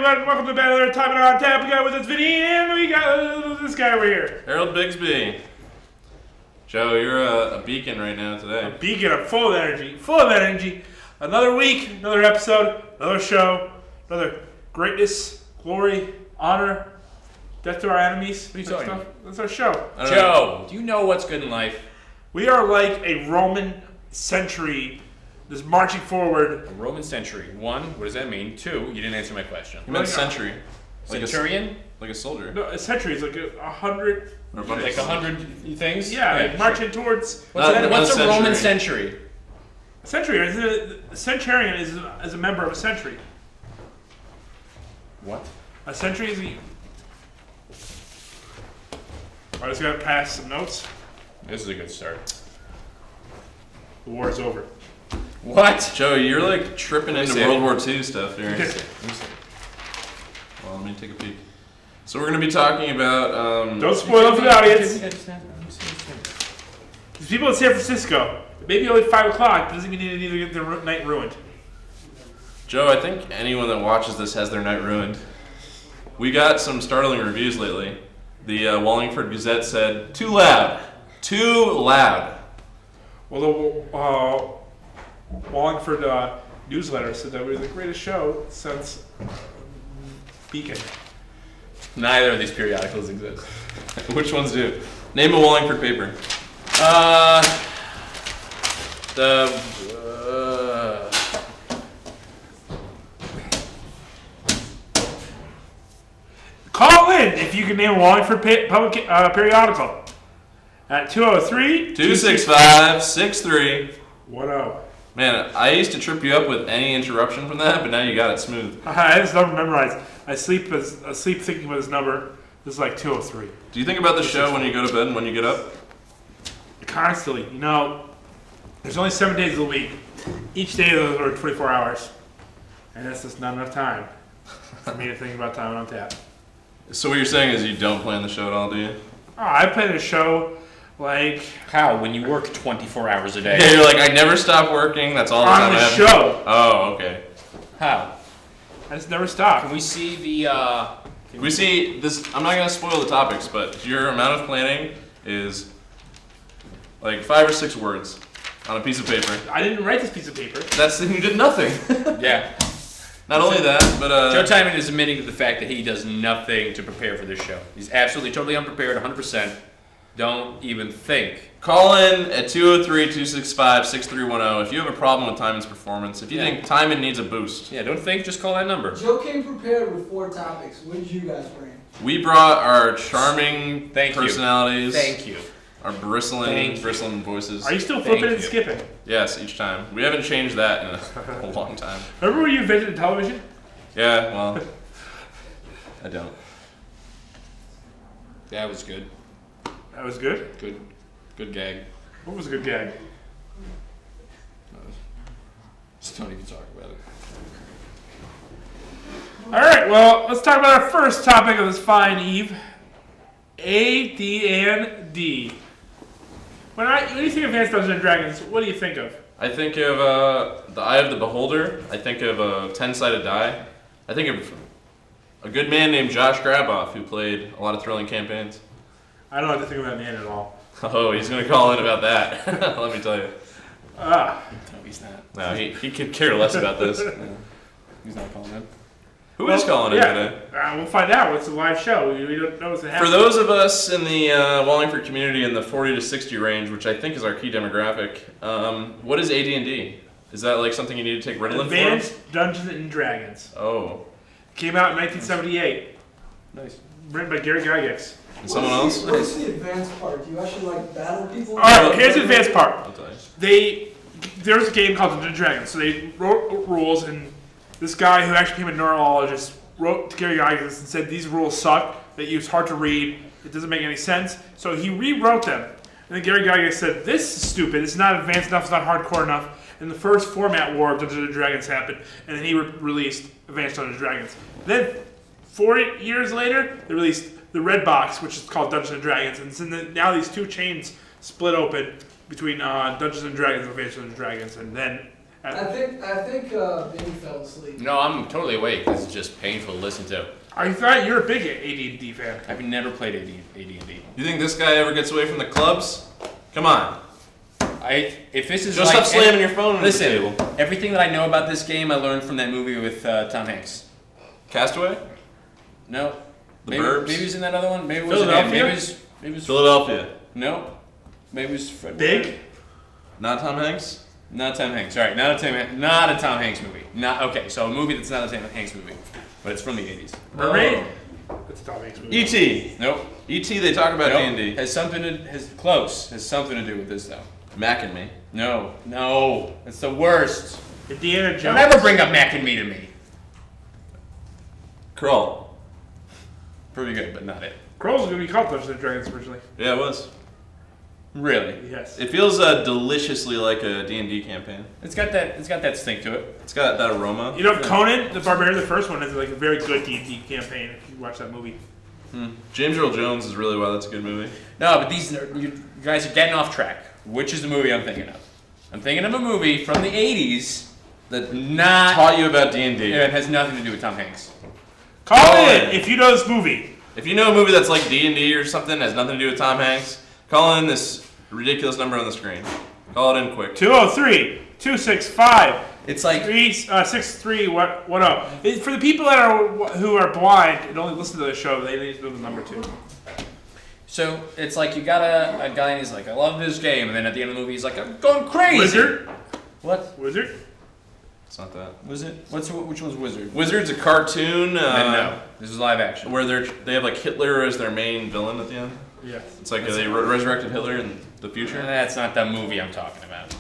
everyone. Welcome to another Tyman On Tap. We got with us Vinny, and we got this guy over here. Harold Bigsby. Joe, you're a beacon right now today. A beacon. I'm full of energy. Full of energy. Another week, another episode, another show, another greatness, glory, honor, death to our enemies. What are you talking about? That's our show. Joe, do you know what's good in life? We are like a Roman century that's marching forward. A Roman century. 1, what does that mean? 2, you didn't answer my question. You meant century. Centurion? Like a soldier. No, a century is like 100. Like 100 things? Yeah, like marching towards. What's a Roman century? A century. A centurion is a member of a century. What? A century is I just gotta pass some notes. This is a good start. The war is over. What? Joe, you're like tripping into World War II stuff here. Yes. Well, let me take a peek. So we're going to be talking about... Don't spoil it for the audience. These people in San Francisco, maybe only 5 o'clock, doesn't mean they need to get their night ruined. Joe, I think anyone that watches this has their night ruined. We got some startling reviews lately. The Wallingford Gazette said, too loud. Too loud. Well, the Wallingford newsletter said that we were the greatest show since Beacon. Neither of these periodicals exist. Which ones do? Name a Wallingford paper. Call in if you can name a Wallingford public periodical at 203-265-6310. Man, I used to trip you up with any interruption from that, but now you got it smooth. I have this number memorized. I sleep thinking about this number. This is like 203. Do you think about the show when you go to bed and when you get up? Constantly. You know, there's only 7 days of the week. Each day of those are 24 hours. And that's just not enough time for me to think about Tyman On Tap. So what you're saying is you don't plan the show at all, do you? Oh, I play the show like... How? When you work 24 hours a day? Yeah, you're like, I never stop working, that's all the time on I the have. show. Oh, okay. How? I just never stop. Can we see the, We see this, I'm not going to spoil the topics, but your amount of planning is like 5 or 6 words on a piece of paper. I didn't write this piece of paper. You did nothing. Yeah. Not only that, but... Joe Tyman is admitting to the fact that he does nothing to prepare for this show. He's absolutely, totally unprepared, 100%. Don't even think. Call in at 203-265-6310 if you have a problem with Tyman's performance. If you think Tyman needs a boost. Yeah, don't think, just call that number. Joe came prepared with 4 topics. What did you guys bring? We brought our charming personalities. Thank you. Our bristling voices. Are you still flipping and skipping? Yes, each time. We haven't changed that in a long time. Remember when you invented television? Yeah, well, I don't. That was good. That was good? Good gag. What was a good gag? Just don't even talk about it. Alright, well, let's talk about our first topic of this fine eve. AD&D. When you think of Advanced Dungeons & Dragons, what do you think of? I think of the Eye of the Beholder. I think of a 10-sided die. I think of a good man named Josh Graboff who played a lot of thrilling campaigns. I don't have to think of that man at all. Oh, he's going to call in about that. Let me tell you. No, he's not. No, he could care less about this. No, he's not calling in. Who is calling in today? We'll find out. It's a live show. We don't know what's happening. For those of us in the Wallingford community in the 40 to 60 range, which I think is our key demographic, what is AD&D? Is that like something you need to take Ritalin for? Advanced Dungeons & Dragons. Oh. Came out in 1978. Nice. Written by Gary Gygax. And someone else? What's the advanced part? Do you actually like battle people? Alright, here's the advanced part. I'll tell you. There's a game called Dungeons & Dragons. So they wrote rules, and this guy who actually became a neurologist wrote to Gary Gygax and said these rules suck, that it's hard to read, it doesn't make any sense. So he rewrote them. And then Gary Gygax said, this is stupid, it's not advanced enough, it's not hardcore enough. And the first format war of Dungeons & Dragons happened, and then he released Advanced Dungeons & Dragons. Then, 4 years later, they released the Red Box, which is called Dungeons & Dragons. And so now these two chains split open between Dungeons & Dragons and Advanced Dungeons & Dragons. And then I think Benny fell asleep. No, I'm totally awake. This is just painful to listen to. I thought you're a big AD&D fan. I've never played AD&D. You think this guy ever gets away from the clubs? Come on. If this is Just like stop slamming your phone on the listen, table. everything that I know about this game, I learned from that movie with Tom Hanks. Castaway? No. The maybe, Burbs? Maybe it was in that other one. Maybe it was Philadelphia? Maybe it was Philadelphia. No. Maybe it was Fred. Big? Not Tom Hanks? Not Tom Hanks. All right, not a Tom Hanks movie. Not okay. So a movie that's not a Tom Hanks movie, but it's from the '80s. Mermaid? That's a Tom Hanks movie. E.T. Nope. E.T. They talk about Nope. D&D. Has something to do with this though. Mac and Me. No. It's the worst. Indiana Jones. Don't ever bring up Mac and Me to me. Crawl. Pretty good, but not it. Crow's going to be called Dungeons and Dragons originally. Yeah, it was. Really? Yes. It feels deliciously like a D&D campaign. It's got that stink to it. It's got that aroma. You know, Conan the Barbarian, the first one, is like a very good D&D campaign if you watch that movie. James Earl Jones is really why that's a good movie. No, but you guys are getting off track. Which is the movie I'm thinking of? I'm thinking of a movie from the '80s that Taught you about D&D. It has nothing to do with Tom Hanks. Call in if you know this movie. If you know a movie that's like D&D or something, has nothing to do with Tom Hanks, call in this ridiculous number on the screen. Call it in quick. 203-265. It's like 6310. For the people who are blind and only listen to the show, they need to know the number too. so. It's like you got a guy and he's like, I love this game, and then at the end of the movie he's like, I'm going crazy. Wizard. What? Wizard. It's not that. Was it? Which one's Wizard? Wizard's a cartoon. No, this is live action. Where they have like Hitler as their main villain at the end. Yes. It's like they resurrected Hitler in the future. That's not the movie I'm talking about.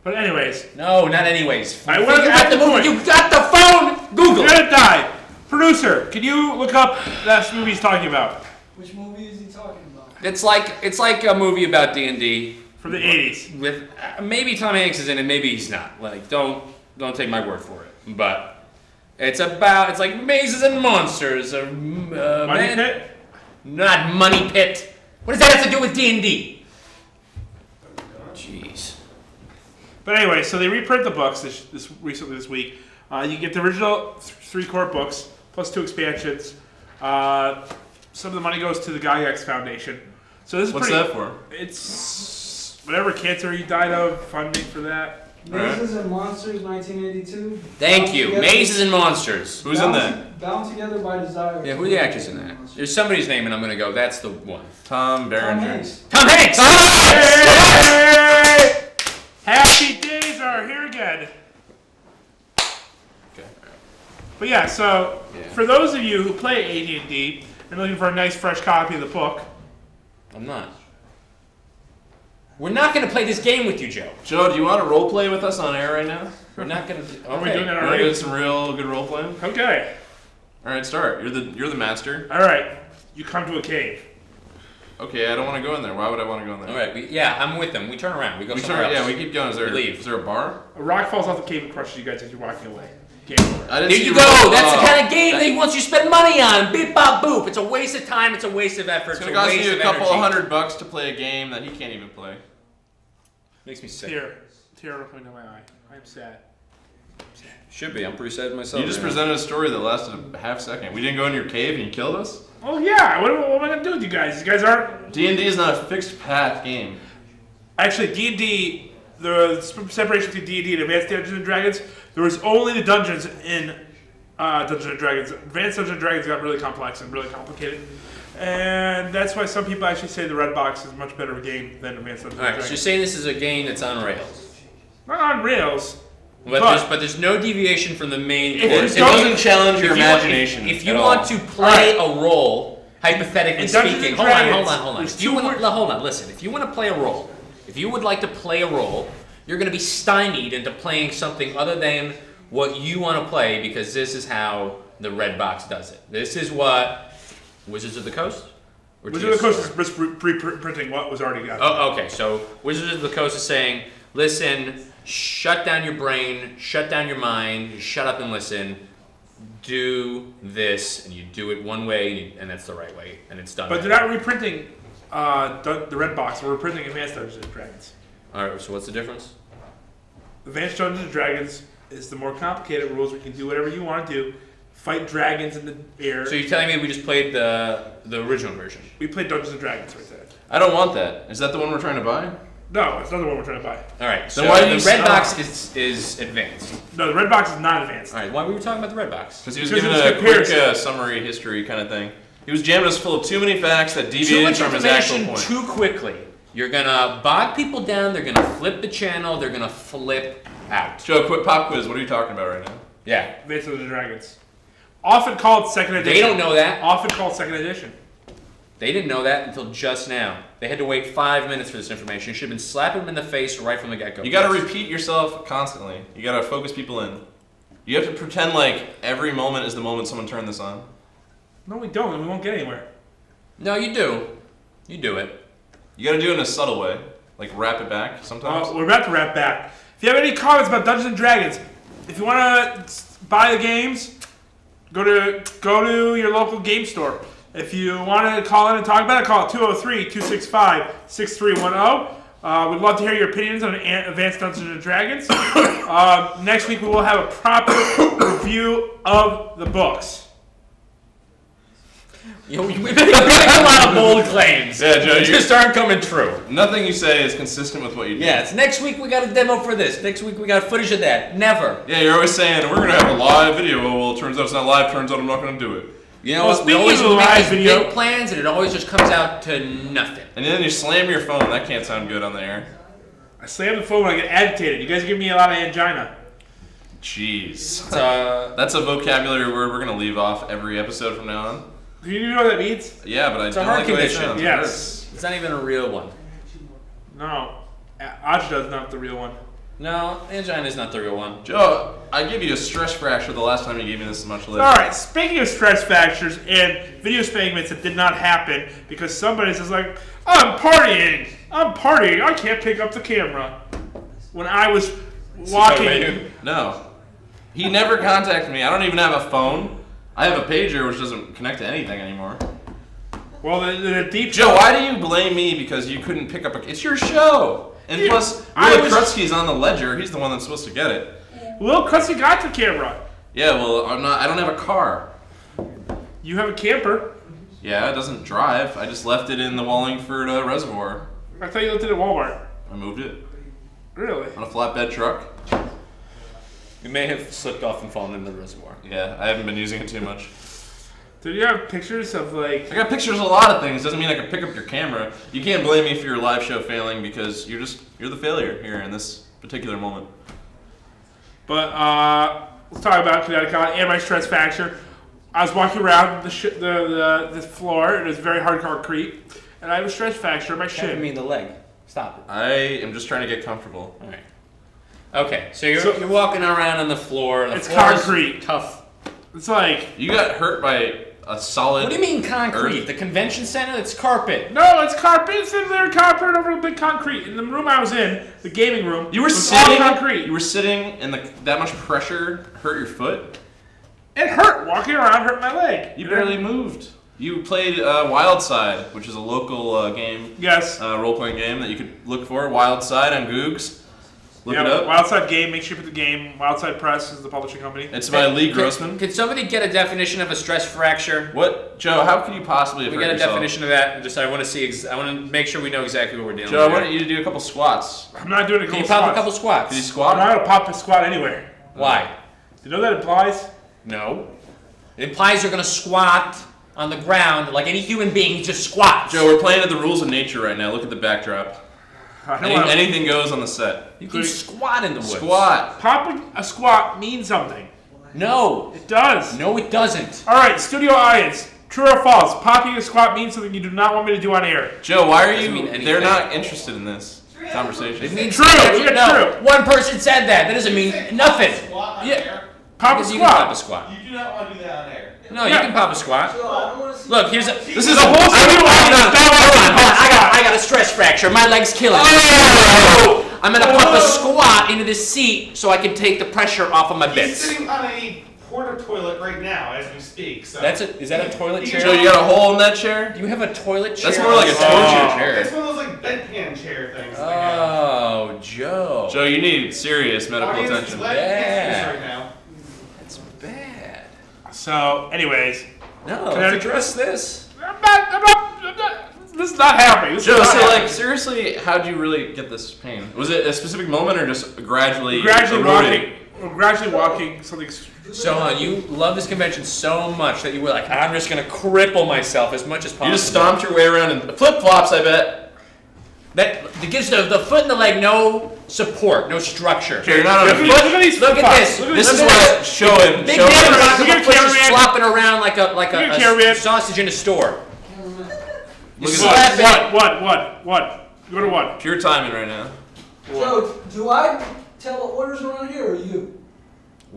But anyways, No, not anyways. I wanna Figure get out the the movie. point. You got the phone. Google we're it. gonna die. Producer, can you look up that movie he's talking about Which movie is he talking about? It's like a movie about D&D from the '80s? with maybe Tom Hanks is in it, maybe he's not. Like don't take my word for it. But it's like mazes and monsters. Money Pit. Not Money Pit. What does that have to do with D&D? Jeez. But anyway, so they reprint the books this week. You get the original 3 core books plus 2 expansions. Some of the money goes to the Gygax Foundation. So this is What's pretty. that for? It's whatever cancer he died of, funding for that. Mazes and Monsters, 1982. Thank Bound you. Together- Mazes and Monsters. Who's in that? Bound Together by Desire. Yeah, who are the actors in that? There's somebody's name, and I'm gonna go. That's the one. Tom Tom Berenger. Hanks. Tom Hanks. Hey! Happy days are here again. Okay. But yeah, so Yeah. for those of you who play AD&D and looking for a nice fresh copy of the book, I'm not. We're not gonna play this game with you, Joe. Joe, do you want to role play with us on air right now? We're not gonna. are we doing that You want to already? do some real good role playing? Okay. All right, start. You're the master. All right. You come to a cave. Okay, I don't want to go in there. Why would I want to go in there? All right. I'm with them. We turn around. We go We somewhere turn, else. yeah, we keep going. We leave. Is there a bar? A rock falls off the cave and crushes you guys as you're walking away. Game over. I didn't There see you the go. roll. That's the Oh. kind of game they want you to spend money on. Beep bop boop. It's a waste of time. It's a waste of effort. It's It's gonna a cost waste me of a couple energy. $100 to play a game that he can't even play. Makes me sick. Tear coming down my eye. I'm sad. Should be. I'm pretty sad myself. You just presented a story that lasted a half second. We didn't go in your cave and you killed us? Oh yeah. What am I gonna do with you guys? You guys aren't. D&D is not a fixed path game. Actually, D&D, the separation between D&D and Advanced Dungeons and Dragons, there was only the dungeons in Dungeons and Dragons. Advanced Dungeons and Dragons got really complex and really complicated. And that's why some people actually say the Red Box is a much better of a game than Advanced Dungeons All and right. So Dragons. you're saying this is a game that's on rails, Not on rails. but there's no deviation from the main If course. it doesn't challenge your If you- imagination. If you at want all. to play a role, hypothetically In Dungeons speaking, and hold on. Dragons, If you want, hold on, listen. If you want to play a role, if you would like to play a role, you're going to be stymied into playing something other than what you want to play because this is how the Red Box does it. This is what Wizards of the Coast. Or Wizard of the Coast TSR? is just reprinting what was already out. Oh, okay. So Wizards of the Coast is saying, listen, shut down your brain, shut down your mind, shut up and listen. Do this, and you do it one way, and that's the right way, and it's done. But they're not reprinting the Red Box. We're reprinting Advanced Dungeons and Dragons. All right. So what's the difference? Advanced Dungeons and Dragons is the more complicated rules. We can do whatever you want to do. Fight dragons in the air. So you're telling me we just played the original version? We played Dungeons and Dragons right there. I don't want that. Is that the one we're trying to buy? No, it's not the one we're trying to buy. All right. So why do the you red s- box is advanced. No, the red box is not advanced. All right. Why were we talking about the red box? Because he was Because giving it's a quick comparison. summary history kind of thing. He was jamming us full of too many facts that Too deviated much from his actual information point. too quickly. You're gonna bog people down. They're gonna flip the channel. They're gonna flip out. Joe, quick pop quiz. What are you talking about right now? Yeah. Advanced Dungeons and Dragons. Often called second edition. They don't know that. Often called second edition. They didn't know that until just now. They had to wait 5 minutes for this information. You should have been slapping them in the face right from the get-go. You got to repeat yourself constantly. You got to focus people in. You have to pretend like every moment is the moment someone turned this on. No, we don't, and we won't get anywhere. No, you do. You do it. You got to do it in a subtle way, like wrap it back sometimes. We're about to wrap back. If you have any comments about Dungeons and Dragons, if you want to buy the games, go to your local game store. If you want to call in and talk about it, call 203-265-6310. We'd love to hear your opinions on Advanced Dungeons and Dragons. Next week we will have a proper review of the books. We've been making a lot of bold claims. Yeah, Joe, They you- just aren't coming true. Nothing you say is consistent with what you do. Yeah, it's next week we got a demo for this. Next week we got footage of that. Never. Yeah, you're always saying, we're going to have a live video. Well, it turns out it's not live. Turns out I'm not going to do it. You know Well, what? We speaking always of the make live these video- big plans and it always just comes out to nothing. And then you slam your phone. That can't sound good on the air. I slam the phone when I get agitated. You guys give me a lot of angina. Jeez. It's That's a vocabulary word we're going to leave off every episode from now on. Do you know what that means? Yeah, but I a don't heart like the way it condition. sounds. Yes. not even a real one. No. Ajita's not the real one. No, angina is not the real one. Joe, I gave you a stress fracture the last time you gave me this much lift. Alright, speaking of stress fractures and video segments that did not happen because somebody's just like, I'm partying, I can't pick up the camera. When I was walking. No. He never contacted me. I don't even have a phone. I have a pager which doesn't connect to anything anymore. Well, the deep. Joe, why do you blame me because you couldn't pick up a... It's your show! And Yeah, plus, I Will was- Krutsky's on the ledger. He's the one that's supposed to get it. Lil Crusty got the camera. Yeah, well, I don't have a car. You have a camper. Yeah, it doesn't drive. I just left it in the Wallingford Reservoir. I thought you looked at it at Walmart. I moved it Really? on a flatbed truck. You may have slipped off and fallen in the reservoir. Yeah, I haven't been using it too much. Did you have pictures of like? I got pictures of a lot of things. Doesn't mean I can pick up your camera. You can't blame me for your live show failing because you're the failure here in this particular moment. But let's talk about Connecticut and my stress fracture. I was walking around the floor and it was very hard concrete, and I have a stress fracture in my Tapping me shin. in the leg. Stop it. I am just trying to get comfortable. All right. Okay, so you're walking around on the floor. The It's floor is concrete. Tough. It's like You got hurt by a solid... What do you mean concrete? Earth. The convention center? It's carpet. no, it's carpet. It's in there, carpet over a big concrete. In the room I was in, the gaming room, You were was sitting... all concrete. You were sitting and that much pressure hurt your foot? It hurt. Walking around hurt my leg. You barely moved. You played Wild Side, which is a local game, Yes. role-playing game that you could look for. Wild Side on Googs. Look it Yeah, up. Wildside Game. Make sure you put the game. Wildside Press is the publishing company. It's by Lee Grossman. Could somebody get a definition of a stress fracture? What, Joe? How could you possibly have We hurt get a yourself? definition of that. Just I want to see. I want to make sure we know exactly what we're dealing Joe, I with. want you to do a couple squats. I'm not doing a Can couple you pop squats. a couple squats? Did you I'm squat? not gonna pop a squat anywhere. Why? Do you know that implies? No. It implies you're going to squat on the ground like any human being just squats. Joe, we're playing at the rules of nature right now. Look at the backdrop. I don't wanna- Anything goes on the set. You can squat in the woods. Squat. Popping a squat means something. No. It does. No, it doesn't. All right, studio audience. True or false? Popping a squat means something you do not want me to do on air. Joe, why are Doesn't mean you... anything. They're not interested in this conversation. It means True, yeah, true. One person said that. That doesn't mean nothing. Squat on Yeah. air? Pop a Because you can pop a squat. squat. You do not want to do that on air. No, Yeah. you can pop a squat. So I don't want to see. Look, here's a. This is The whole studio audience. I got a stress fracture. My leg's killing me. I'm gonna pump a squat into this seat so I can take the pressure off of my He's bits. sitting on a porta toilet right now as we speak. So Is that a toilet chair? Joe, you got a hole in that chair? You have a toilet chair? That's more like a Oh. torture It's chair. one of those like bedpan chair things. that I have. Oh, Joe. Joe, you need serious medical Audience is attention. letting Yeah. right now. It's bad. So, anyways, No, let's address this. I'm not. This is not happening. This is Joe, not so happening. like seriously, how'd you really get this pain? Was it a specific moment or just gradually gradually eroding? walking something. So, you love this convention so much that you were like, I'm just going to cripple myself as much as possible. You just stomped your way around in flip-flops, I bet. That gives the foot and the leg no support, no structure. Okay, you're not on a Look foot. at these. Look at this. This is what show him. Big Show man him. rock Look at of a foot just cameraman. flopping around like Look at a cameraman. sausage in a store. You Look at slap it. What? Go to what? Pure timing right now. Joe, do I tell the orders around here or you?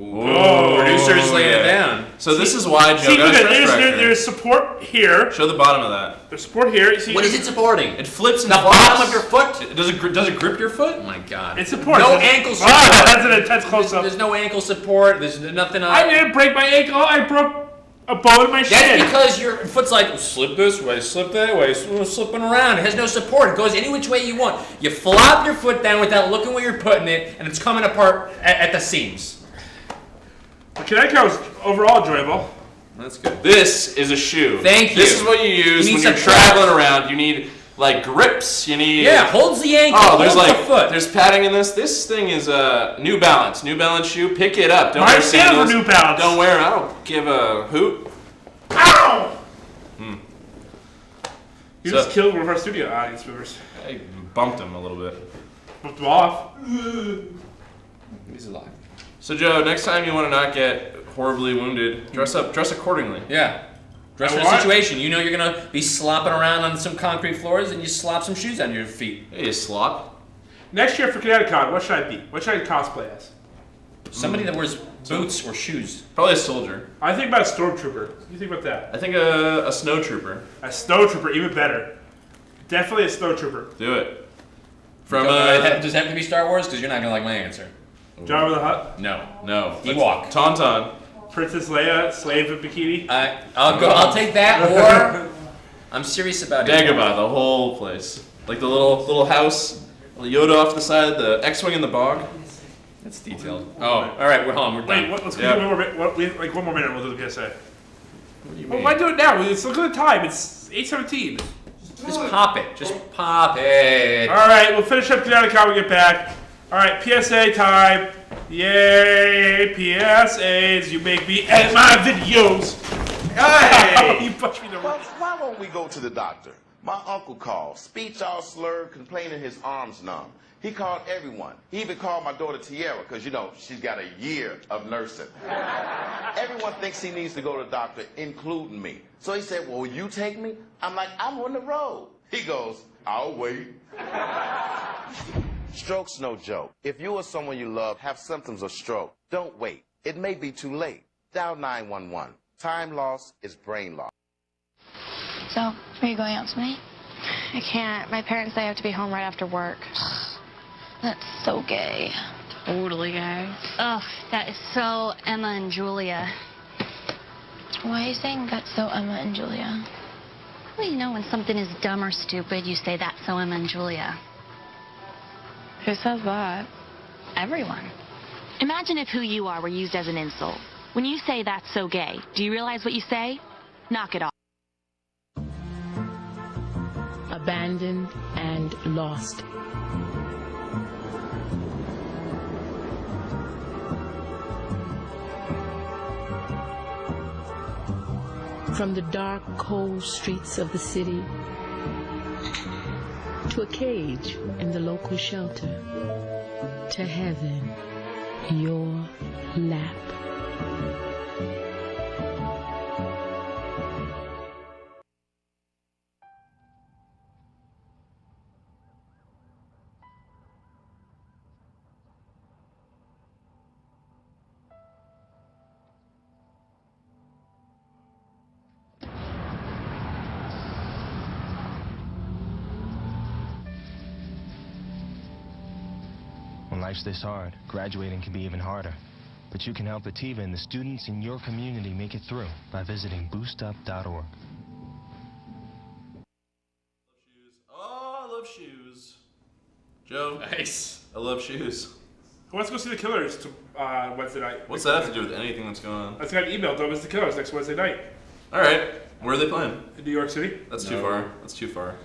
Oh, producer's laying it down. So this is why Joe See, got look a at stretch fracture. there's support here. Show the bottom of that. There's support here. You see, What is it supporting? It flips and The flops. bottom of your foot? Does it grip your foot? Oh my god. It's support. No It's- ankle support. Ah, that's an intense close-up. There's no ankle support. There's nothing on. I didn't break my ankle. I broke a bone in my That's shin. because your foot's like, slip this way, slip that way, slipping around. It has no support. It goes any which way you want. You flop your foot down without looking where you're putting it, and it's coming apart at the seams. The Connecticut was overall enjoyable. That's good. This is a shoe. Thank you. This is what you use You need when you're support. traveling around. You need like grips. You need. Yeah, holds the ankle, Oh, there's holds like the foot. there's padding in this. This thing is a New Balance. New Balance shoe. Pick it up. Don't My wear sandals sandals. are New Balance. Don't wear them. I don't give a hoot. Ow! You So- just killed one of our studio audience members. I bumped him a little bit. Bumped him off. He's alive. So Joe, next time you want to not get horribly wounded, dress accordingly. Yeah. Dress for the what? situation. You know you're going to be slopping around on some concrete floors, and you slop some shoes on your feet. Hey, you slop. Next year for Connecticut, what should I be? What should I cosplay as? Somebody that wears boots or shoes. Probably a soldier. I think about a stormtrooper. What do you think about that? I think a snow trooper. A snowtrooper, even better. Definitely a snowtrooper. Do it. From Does it have to be Star Wars? Because you're not going to like my answer. Jabba the Hutt, No. no. Ewok. Tauntaun. Princess Leia, slave in bikini. I'll take that, or I'm serious about it. Dagobah, the whole place. Like the little house, little Yoda off the side, the X-wing in the bog. That's detailed. Oh, all right, we're home. We're done. Wait, let's Yeah. do one more minute. Like one more minute, we'll do the PSA. What do you Well, mean? why do it now? Let's look at the time. It's 8:17. Just pop it. Just pop it. All right, we'll finish up Connecticut when we get back. All right, PSA time. Yay, PSAs. You make me edit my videos. Hey! You push me in the Well, why won't we go to the doctor? My uncle called, speech all slurred, complaining his arms numb. He called everyone. He even called my daughter Tiara, because, you know, she's got a year of nursing. Everyone thinks he needs to go to the doctor, including me. So he said, well, will you take me? I'm like, I'm on the road. He goes, I'll wait. Stroke's no joke. If you or someone you love have symptoms of stroke, don't wait. It may be too late. Dial 911. Time loss is brain loss. So, are you going out tonight? I can't. My parents say I have to be home right after work. That's so gay. Totally, guys. Ugh, that is so Emma and Julia. Why are you saying that's so Emma and Julia? Well, you know, when something is dumb or stupid, you say that's so Emma and Julia. Who says that? Everyone. Imagine if who you are were used as an insult. When you say that's so gay, do you realize what you say? Knock it off. Abandoned and lost. From the dark, cold streets of the city to a cage in the local shelter, to heaven, your lap. When life's this hard, graduating can be even harder. But you can help Ativa and the students in your community make it through by visiting boostup.org. Oh, I love shoes. Joe, Nice. I love shoes. Who wants to go see the Killers to, Wednesday night? What's that have to do with anything that's going on? I just got an email. Don't miss the Killers next Wednesday night. All right. Where are they playing? In New York City. That's too far. That's too far.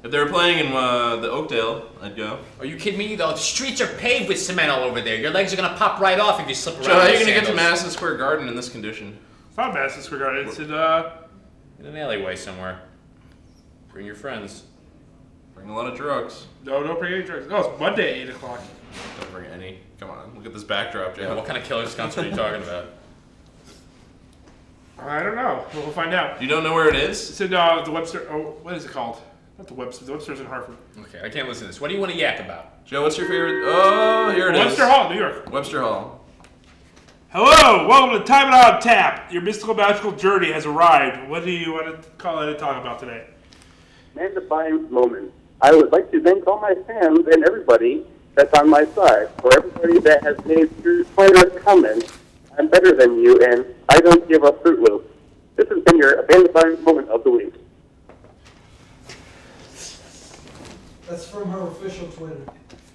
If they were playing in the Oakdale, I'd go. Are you kidding me? The streets are paved with cement all over there. Your legs are going to pop right off if you slip around. Joe, how are you going to get to Madison Square Garden in this condition? It's not Madison Square Garden. It's in an alleyway somewhere. Bring your friends. Bring a lot of drugs. No, don't bring any drugs. No, it's Monday, 8 o'clock. Don't bring any. Come on, look at this backdrop, Joe. Yeah, what kind of Killers concert are you talking about? I don't know. We'll find out. You don't know where it is? It's in the Webster. Oh, what is it called? Not the Webster. The Webster's in Hartford. Okay, I can't listen to this. What do you want to yak about? Joe, what's your favorite? Oh, here it is. Webster Hall, New York. Webster Hall. Hello, welcome to Tyman On Tap. Your mystical, magical journey has arrived. What do you want to call it and talk about today? Magnifying moment. I would like to thank all my fans and everybody that's on my side. For everybody that has made through pointless comments, I'm better than you, and I don't give a Fruit Loop. This has been your magnifying moment of the week. That's from her official Twitter.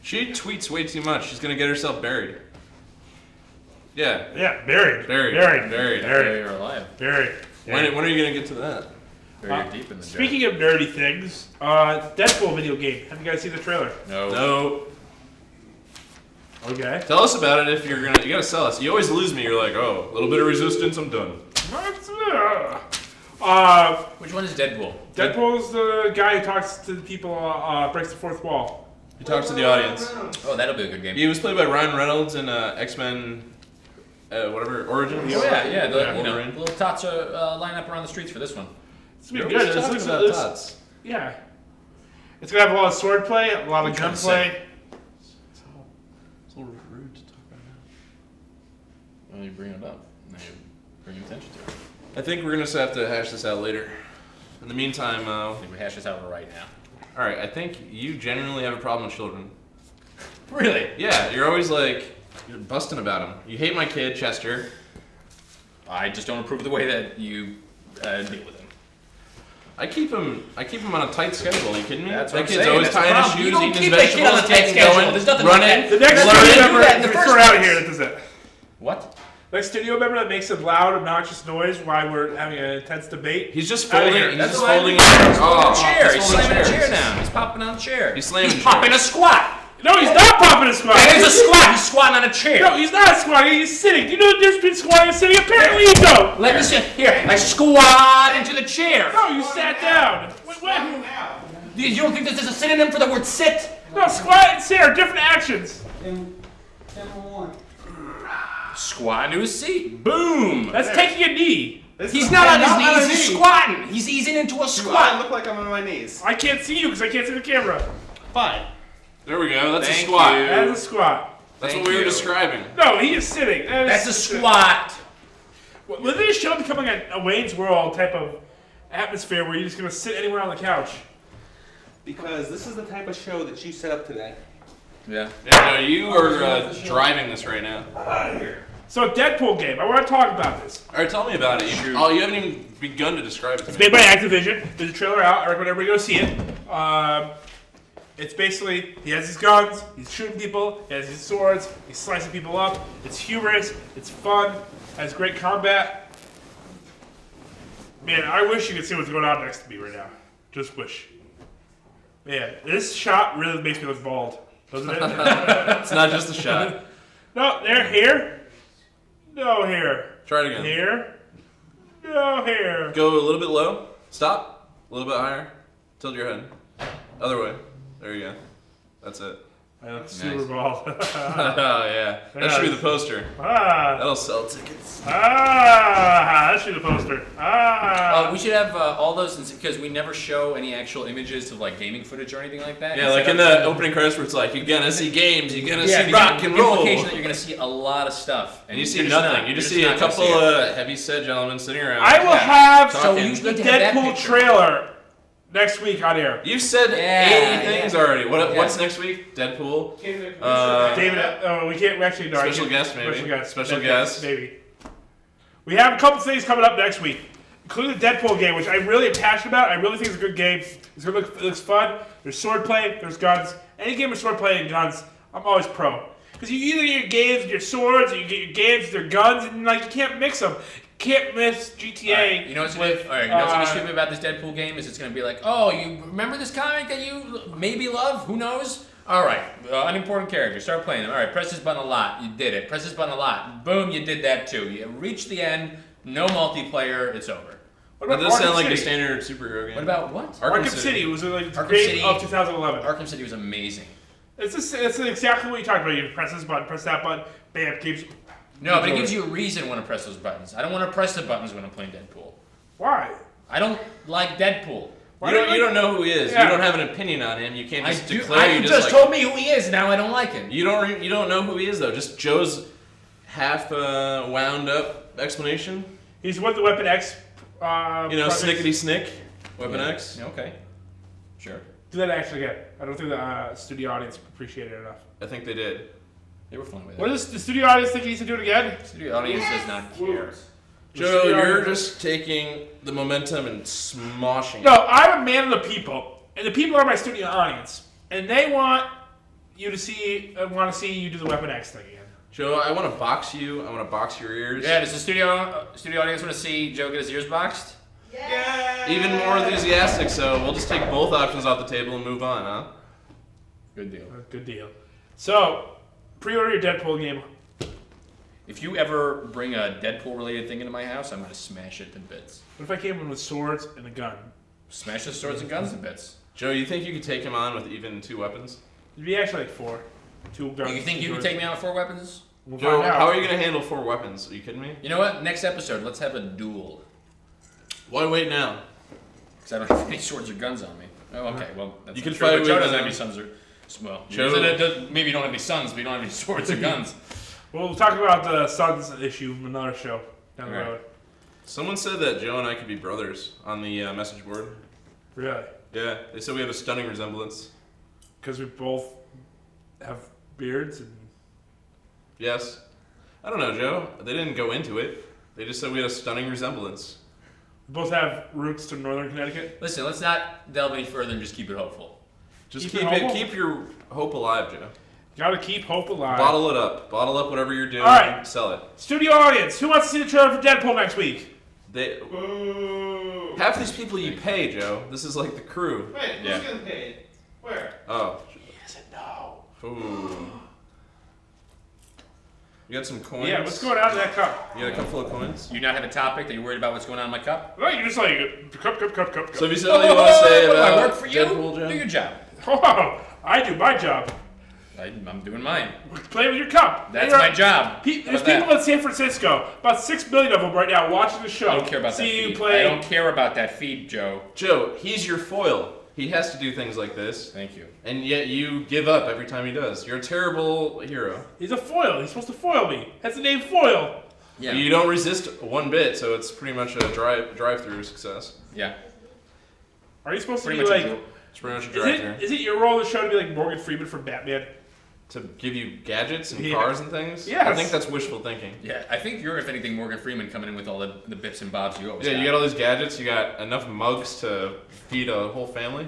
She tweets way too much. She's gonna get herself buried. Yeah. Yeah, buried. Buried. You're alive. Buried. When are you gonna get to that? Very deep in the Speaking of nerdy things, Deadpool video game. Have you guys seen the trailer? No. Okay. Tell us about it if you're gonna. You gotta sell us. You always lose me. You're like, oh, a little bit of resistance, I'm done. Which one is Deadpool? Deadpool's the guy who talks to the people, breaks the fourth wall. He talks to the audience. Oh, that'll be a good game. He was played by Ryan Reynolds in X-Men, whatever, Origins. Oh, yeah. The little tots are lining up around the streets for this one. It's gonna be good. It looks about tots. Yeah. It's gonna have a lot of sword play, a lot of gunplay. It's a little rude to talk about that. Well, you bring it up. Now you bring attention to it. I think we're gonna have to hash this out later. In the meantime, I think we hash this out right now. All right. I think you genuinely have a problem with children. Really? Yeah. You're always like you're busting about them. You hate my kid, Chester. I just don't approve of the way that you deal with him. I keep him on a tight schedule. Are you kidding me? That's that what kid's I'm always saying. tying his shoes, You don't eating his keep that kid on a vegetables, tight taking schedule. going, There's nothing running. wrong with The next Learn studio to do member that in the we first throw out place. here that does it. What? Next studio member that makes a loud, obnoxious noise while we're having an intense debate. He's just Outta folding. here. He's That's just what I folding. A chair. He's folding slamming a chair chairs. down. He's popping on a chair. He's slamming. He's popping a squat. No, he's not popping a squat. That is a squat. He's squatting on a chair. No, he's not squatting. He's sitting. Do you know the difference between squatting and sitting? Apparently you don't. Let me sit here. I squat into the chair. No, you sat down. What? You don't think this is a synonym for the word sit? No, squat and sit are different actions. Squat into his seat. Boom. That's taking a knee. He's not on his knees. He's squatting. He's easing into a I squat. look like I'm on my knees. I can't see you because I can't see the camera. Fine. There we go. That's Thank a squat. you. That's a squat. That's Thank what we were you. describing. No, he is sitting. That's a squat. Well, this show becoming a Wayne's World type of atmosphere where you're just going to sit anywhere on the couch. Because this is the type of show that you set up today. Yeah. Yeah, no, you are driving this right now. So, Deadpool game. I want to talk about this. All right, tell me about it. You haven't even begun to describe it. It's made by Activision. There's a trailer out. I recommend everybody go see it. It's basically, he has his guns, he's shooting people, he has his swords, he's slicing people up. It's humorous, it's fun, has great combat. Man, I wish you could see what's going on next to me right now. Just wish. Man, this shot really makes me look bald, doesn't it? It's not just a shot. No, there, here. No, here. Try it again. Here. No, here. Go a little bit low. Stop. A little bit higher. Tilt your head. Other way. There you go. That's it. I look super bald. Oh, yeah. That should be the poster. That'll sell tickets. That should be the poster. We should have all those, because we never show any actual images of like gaming footage or anything like that. Yeah, like in the opening credits where it's like, you're gonna see games, you're gonna see the rock and roll. implication that you're gonna see a lot of stuff. And you see nothing. You just see a couple of heavy-set gentlemen sitting around. I will have talking. the Deadpool trailer next week on air. You've said 80 things already. What's next week? Deadpool? David, we can't actually know. Special guest, maybe. Special guest. Maybe. We have a couple things coming up next week, including the Deadpool game, which I really am passionate about. I really think it's a good game. It looks fun. There's sword play. There's guns. Any game with sword play and guns, I'm always pro. Because you either get your games with your swords, or you get your games with your guns, and like you can't mix them. Can't miss GTA. Right. You know what's gonna be stupid about this Deadpool game is it's gonna be like, oh, you remember this comic that you maybe love? Who knows? All right, unimportant character. Start playing them. All right, press this button a lot. You did it. Press this button a lot. Boom, you did that too. You reached the end. No multiplayer. It's over. That does sound like a standard superhero game. What about what? Arkham City was like the game of 2011. Arkham City was amazing. It's exactly what you talked about. You press this button, press that button, bam, keeps. No, but it gives you a reason when to press those buttons. I don't want to press the buttons when I'm playing Deadpool. Why? I don't like Deadpool. You don't know who he is. Yeah. You don't have an opinion on him. You can't just declare. You just told me who he is. Now I don't like him. You don't know who he is though. Just Joe's half wound up explanation. He's with the Weapon X. Snickety snick. Weapon X. Okay. Sure. Do that actually again. I don't think the studio audience appreciated it enough. I think they did. They were fine with it. What does the studio audience think he needs to do it again? The studio audience does not care. Joe, you're just taking the momentum and smoshing it. No, I'm a man of the people, and the people are my studio audience, and they want you to see you do the Weapon X thing again. Joe, I want to box you. I want to box your ears. Yeah, does the studio audience want to see Joe get his ears boxed? Yeah. Even more enthusiastic, so we'll just take both options off the table and move on, huh? Good deal. Good deal. So, pre-order your Deadpool game. If you ever bring a Deadpool-related thing into my house, I'm going to smash it to bits. What if I came in with swords and a gun? Smash the swords and guns to bits. Joe, you think you could take him on with even 2 weapons? It'd be actually like 4. 2 guns. You think you could take me on with 4 weapons? We'll Joe, how are you going to handle 4 weapons? Are you kidding me? You know what? Next episode, let's have a duel. Why wait now? Because I don't have any swords or guns on me. Oh, okay. Well, that's you can true, fight but with Joe doesn't have any sons or... Well, Joe, maybe you don't have any sons, but you don't have any swords or guns. Well, we'll talk about the sons issue in another show down the road. Someone said that Joe and I could be brothers on the message board. Really? Yeah, they said we have a stunning resemblance. Because we both have beards and... Yes. I don't know, Joe. They didn't go into it. They just said we had a stunning resemblance. We both have roots to northern Connecticut. Listen, let's not delve any further and just keep it hopeful. Just keep your hope alive, Joe. Gotta keep hope alive. Bottle it up. Bottle up whatever you're doing. All right. Sell it. Studio audience, who wants to see the trailer for Deadpool next week? Half these people you pay, Joe. This is like the crew. Wait, who's getting paid? Where? Oh. Yes and no. Ooh. You got some coins? Yeah, what's going on in that cup? You got a cup full of coins? You not have a topic that you're worried about what's going on in my cup? No, you're just like, cup. So have you said all you want to say about I work for you? Deadpool, Joe? Do your job. Oh, I do my job. I'm doing mine. Play with your cup. That's my job. There's people in San Francisco, about 6 million of them right now, watching the show. I don't care about that feed. I don't care about that feed, Joe. Joe, he's your foil. He has to do things like this. Thank you. And yet you give up every time he does. You're a terrible hero. He's a foil. He's supposed to foil me. That's the name foil. Yeah. You don't resist one bit, so it's pretty much a drive-through success. Yeah. Are you supposed to be like... It's pretty much a drive-through. Is it your role in the show to be like Morgan Freeman from Batman? To give you gadgets and cars and things? Yes. I think that's wishful thinking. Yeah, I think you're, if anything, Morgan Freeman coming in with all the bits and bobs you always Yeah, you got all these gadgets. You got enough mugs to feed a whole family.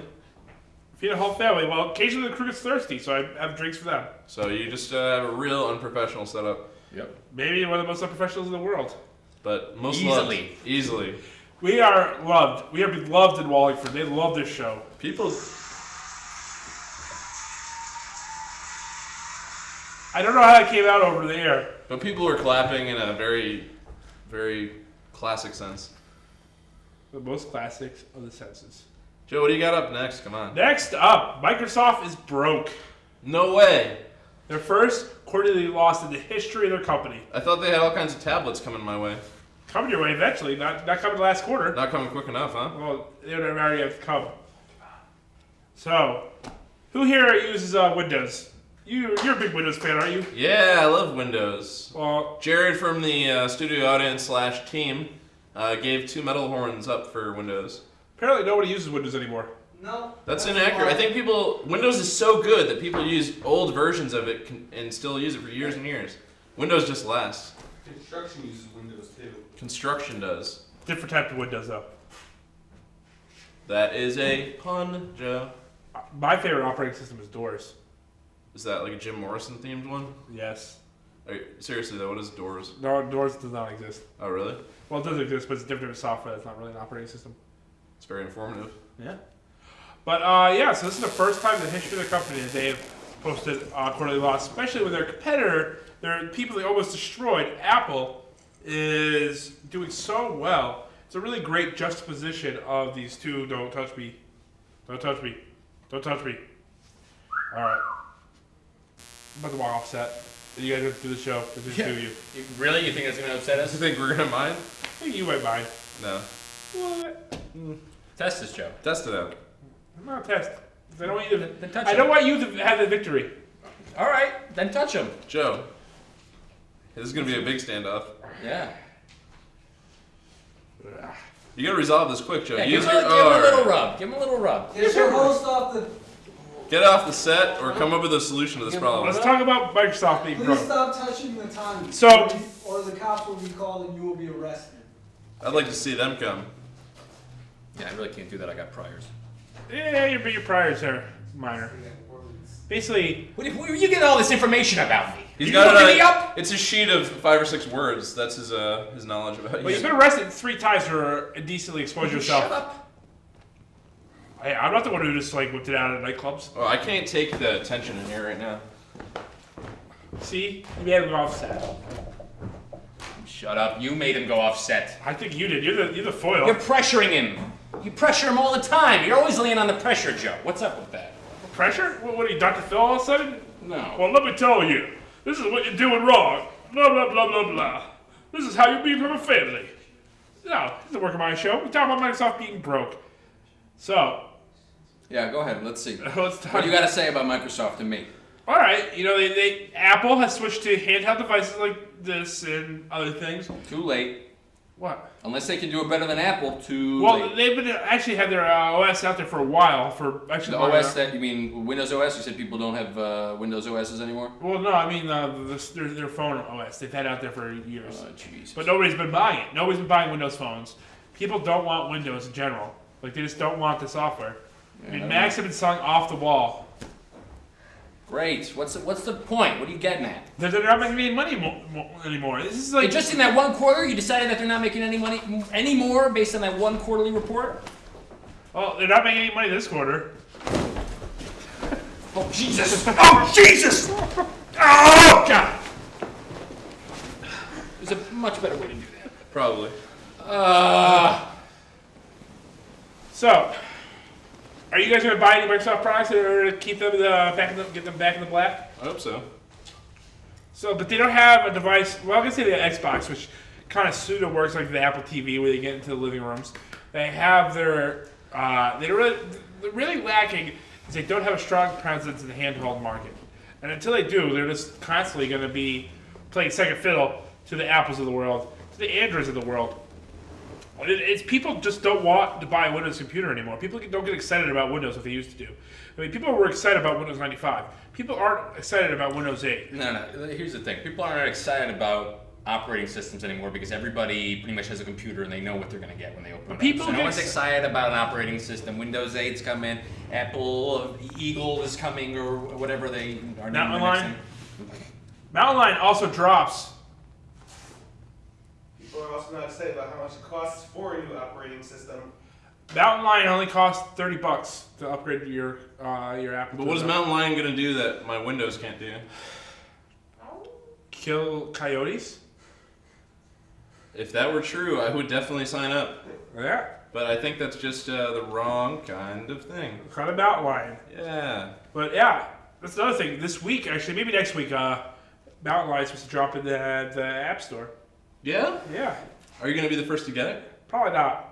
Feed a whole family. Well, occasionally the crew gets thirsty, so I have drinks for them. So you just have a real unprofessional setup. Yep. Maybe one of the most unprofessionals in the world. But most Easily. loved. Easily. We are loved. We are beloved in Wallingford. They love this show. People... I don't know how it came out over the air. But people are clapping in a very, very classic sense. The most classics of the senses. Joe, what do you got up next? Come on. Next up, Microsoft is broke. No way. Their first quarterly loss in the history of their company. I thought they had all kinds of tablets coming my way. Coming your way eventually, not coming last quarter. Not coming quick enough, huh? Well, they would already have come. So, who here uses Windows? You're a big Windows fan, aren't you? Yeah, I love Windows. Well, Jared from the studio audience / team gave 2 metal horns up for Windows. Apparently nobody uses Windows anymore. No. That's inaccurate. I think Windows is so good that people use old versions of it and still use it for years and years. Windows just lasts. Construction uses Windows too. Construction does. Different type of Windows, though. That is a pun, Joe. My favorite operating system is DOS. Is that like a Jim Morrison themed one? Yes. Seriously though, what is Doors? Doors does not exist. Oh really? Well, it does exist, but it's different software. It's not really an operating system. It's very informative. Yeah. But yeah, so this is the first time in the history of the company that they have posted quarterly loss, especially with their competitor, their people they almost destroyed, Apple, is doing so well. It's a really great juxtaposition of these two. Don't touch me. Don't touch me. Don't touch me. All right. I'm about to walk off set. You guys have to do the show. There's just two of you. Really? You think that's going to upset us? You think we're gonna mind? I think you might mind. No. What? Test this, Joe. Test it out. I'm not a test. I don't want you to. Then touch I him. don't want you to have the victory. All right, then touch him. Joe. This is gonna be a big standoff. Yeah. You gotta resolve this quick, Joe. Yeah, Use give him your a little R. rub. Give him a little rub. Is your host off the... Get off the set or come up with a solution to this problem. Let's talk about Microsoft being Please broke. stop touching the time. So- Or the cops will be called and you will be arrested. I'd like to see them come. Yeah, I really can't do that. I got priors. Yeah, your priors are minor. Basically, Where you get all this information about me? He's you got looking me up? It's a sheet of 5 or 6 words. That's his knowledge about well, you. you've been arrested 3 times for indecently exposing yourself. Shut up. Hey, I'm not the one who just like whipped it out at nightclubs. Oh, I can't take the tension in here right now. See, you made him go off set. Shut up. You made him go off set. I think you did. You're the foil. You're pressuring him. You pressure him all the time. You're always laying on the pressure, Joe. What's up with that? Pressure? What are you, Dr. Phil all of a sudden? No. Well, let me tell you. This is what you're doing wrong. Blah, blah, blah, blah, blah. This is how you be from a family. No, this doesn't work on my show. We talk about Microsoft being broke. So, Yeah, go ahead. Let's see. let's talk. What do you got to say about Microsoft and me? All right, you know, Apple has switched to handheld devices like this and other things. Too late. What? Unless they can do it better than Apple, too Well, late. they've been actually had their OS out there for a while. For actually The OS that, you mean Windows OS? You said people don't have Windows OSs anymore? Well, no, I mean their phone OS. They've had it out there for years. Oh, jeez. But nobody's been buying it. Nobody's been buying Windows phones. People don't want Windows in general. Like they just don't want the software. I mean, Macs have been selling off the wall. Great. What's the point? What are you getting at? They're not making any money anymore. This is like Just in that one quarter, you decided that they're not making any money anymore based on that one quarterly report? well, they're not making any money this quarter. Oh, Jesus! Oh, Jesus! Oh, God! There's a much better way to do that. Probably. So, are you guys going to buy any Microsoft products or keep them get them back in the black? I hope so. So, but they don't have a device. Well, I'm gonna say the Xbox, which kind of pseudo works like the Apple TV, where they get into the living rooms. They have their. They're really lacking is they don't have a strong presence in the handheld market, and until they do, they're just constantly going to be playing second fiddle to the Apples of the world, to the Androids of the world. It's people just don't want to buy a Windows computer anymore. People don't get excited about Windows like they used to do. I mean, people were excited about Windows 95. People aren't excited about Windows 8. No. Here's the thing. People aren't excited about operating systems anymore because everybody pretty much has a computer and they know what they're going to get when they open it up. So no one's excited about an operating system. Windows 8's coming. Apple Eagle is coming or whatever they are doing. Mountain Lion? Mountain Lion also drops. People are also not excited about how much it costs for a new operating system. Mountain Lion only costs $30 to upgrade your Apple. But what is Mountain Lion going to do that my Windows can't do? Kill coyotes? If that were true, I would definitely sign up. Yeah. But I think that's just the wrong kind of thing. Kind of Mountain Lion. Yeah. But yeah, that's another thing. This week, actually, maybe next week, Mountain Lion's supposed to drop in the App Store. Yeah? Yeah. Are you going to be the first to get it? Probably not.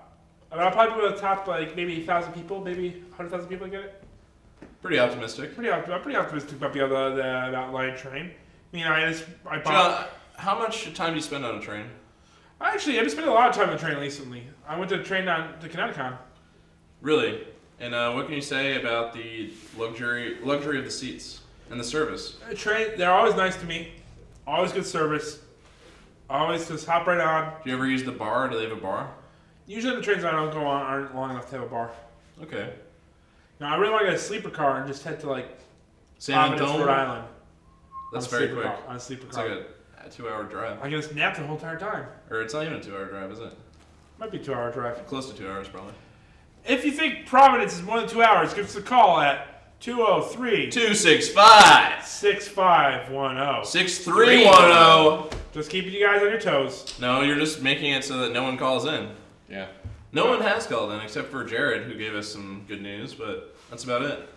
I mean, I'll probably be one of the top, like, maybe 1,000 people, maybe 100,000 people get it. Pretty optimistic. I'm pretty optimistic about the Mountain Lion train. I mean, I bought... John, how much time do you spend on a train? Actually, I've been spending a lot of time on the train recently. I went to the train down to Connecticut. Really? And what can you say about the luxury of the seats and the service? The train, they're always nice to me. Always good service. Always just hop right on. Do you ever use the bar? Do they have a bar? Usually the trains I don't go on aren't long enough to have a bar. Okay. Now, I really want to get a sleeper car and just head to, like... San Providence, Antonio? Rhode Island. That's On a very sleeper quick. car, on a sleeper It's car. like a 2-hour drive. I just napped the whole entire time. Or it's not even a 2-hour drive, is it? Might be a 2-hour drive. Close to 2 hours, probably. If you think Providence is more than 2 hours, give us a call at 203 265 6510 6310. Just keeping you guys on your toes. No, you're just making it so that no one calls in. Yeah. No one has called in except for Jared, who gave us some good news, but that's about it.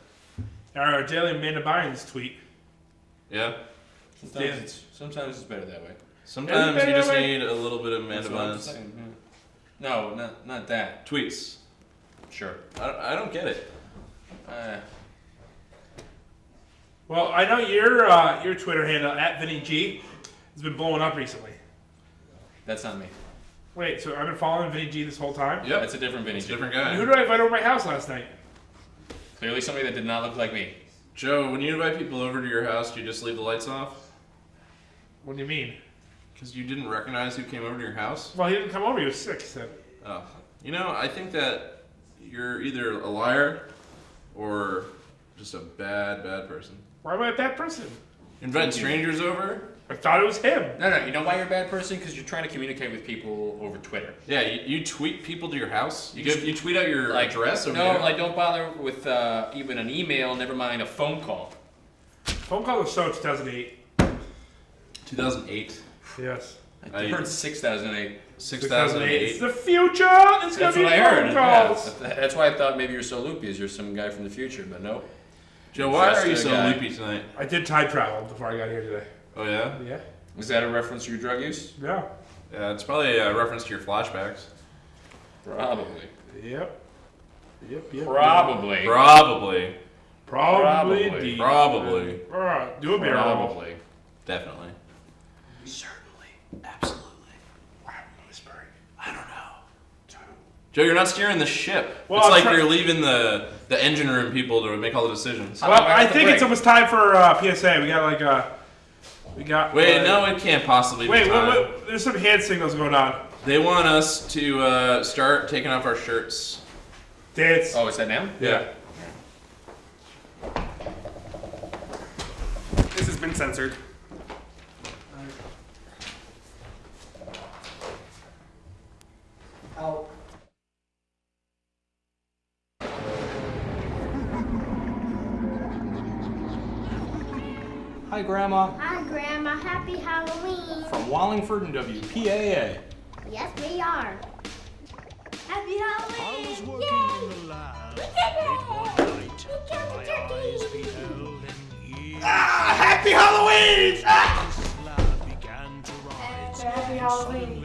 Our daily Amanda Bynes tweet. Yeah. Sometimes it's better that way. Sometimes you just need a little bit of Amanda Bynes. No, not that. Tweets. Sure. I don't get it. Well, I know your Twitter handle at Vinny G has been blowing up recently. That's not me. Wait, so I've been following Vinny G this whole time? Yep. That's a different Vinny G. Different guy. And who did I invite over to my house last night? Clearly somebody that did not look like me. Joe, when you invite people over to your house, do you just leave the lights off? What do you mean? Because you didn't recognize who came over to your house? Well, he didn't come over. He was sick, so. Oh. You know, I think that you're either a liar or just a bad person. Why am I a bad person? Invite strangers over? I thought it was him. No, you know why you're a bad person? Because you're trying to communicate with people over Twitter. Yeah, you tweet people to your house? You tweet out your address over No, there? like don't bother with even an email, never mind a phone call. Phone call was so 2008. 2008? Yes. I heard 6008. 6008. It's the future! It's going That's to be what I heard. phone calls! Yeah, that's why I thought maybe you're so loopy, as you're some guy from the future, but nope. Joe, why are you so loopy tonight? I did time travel before I got here today. Oh, yeah? Yeah. Was that a reference to your drug use? Yeah. Yeah, it's probably a reference to your flashbacks. Probably. Yep. Probably. Probably. Probably. Indeed. Probably. Do a barrel. Probably. Definitely. Certainly. Absolutely. Why are we whispering? I don't know. Joe, you're not steering the ship. Well, it's I'm like you're leaving the engine room people to make all the decisions. Well, I think it's almost time for PSA. We got like Wait, no, it can't possibly be time. Wait, there's some hand signals going on. They want us to start taking off our shirts. Dance. Oh, is that now? Yeah. This has been censored. Out. Hi, Grandma. Hi, Grandma. Happy Halloween. From Wallingford and WPAA. Yes, we are. Happy Halloween. I was working in the lab. We did it. Late one night, We killed the my turkey. eyes beheld an eerie Happy Halloween! slab began to rise. Happy Halloween.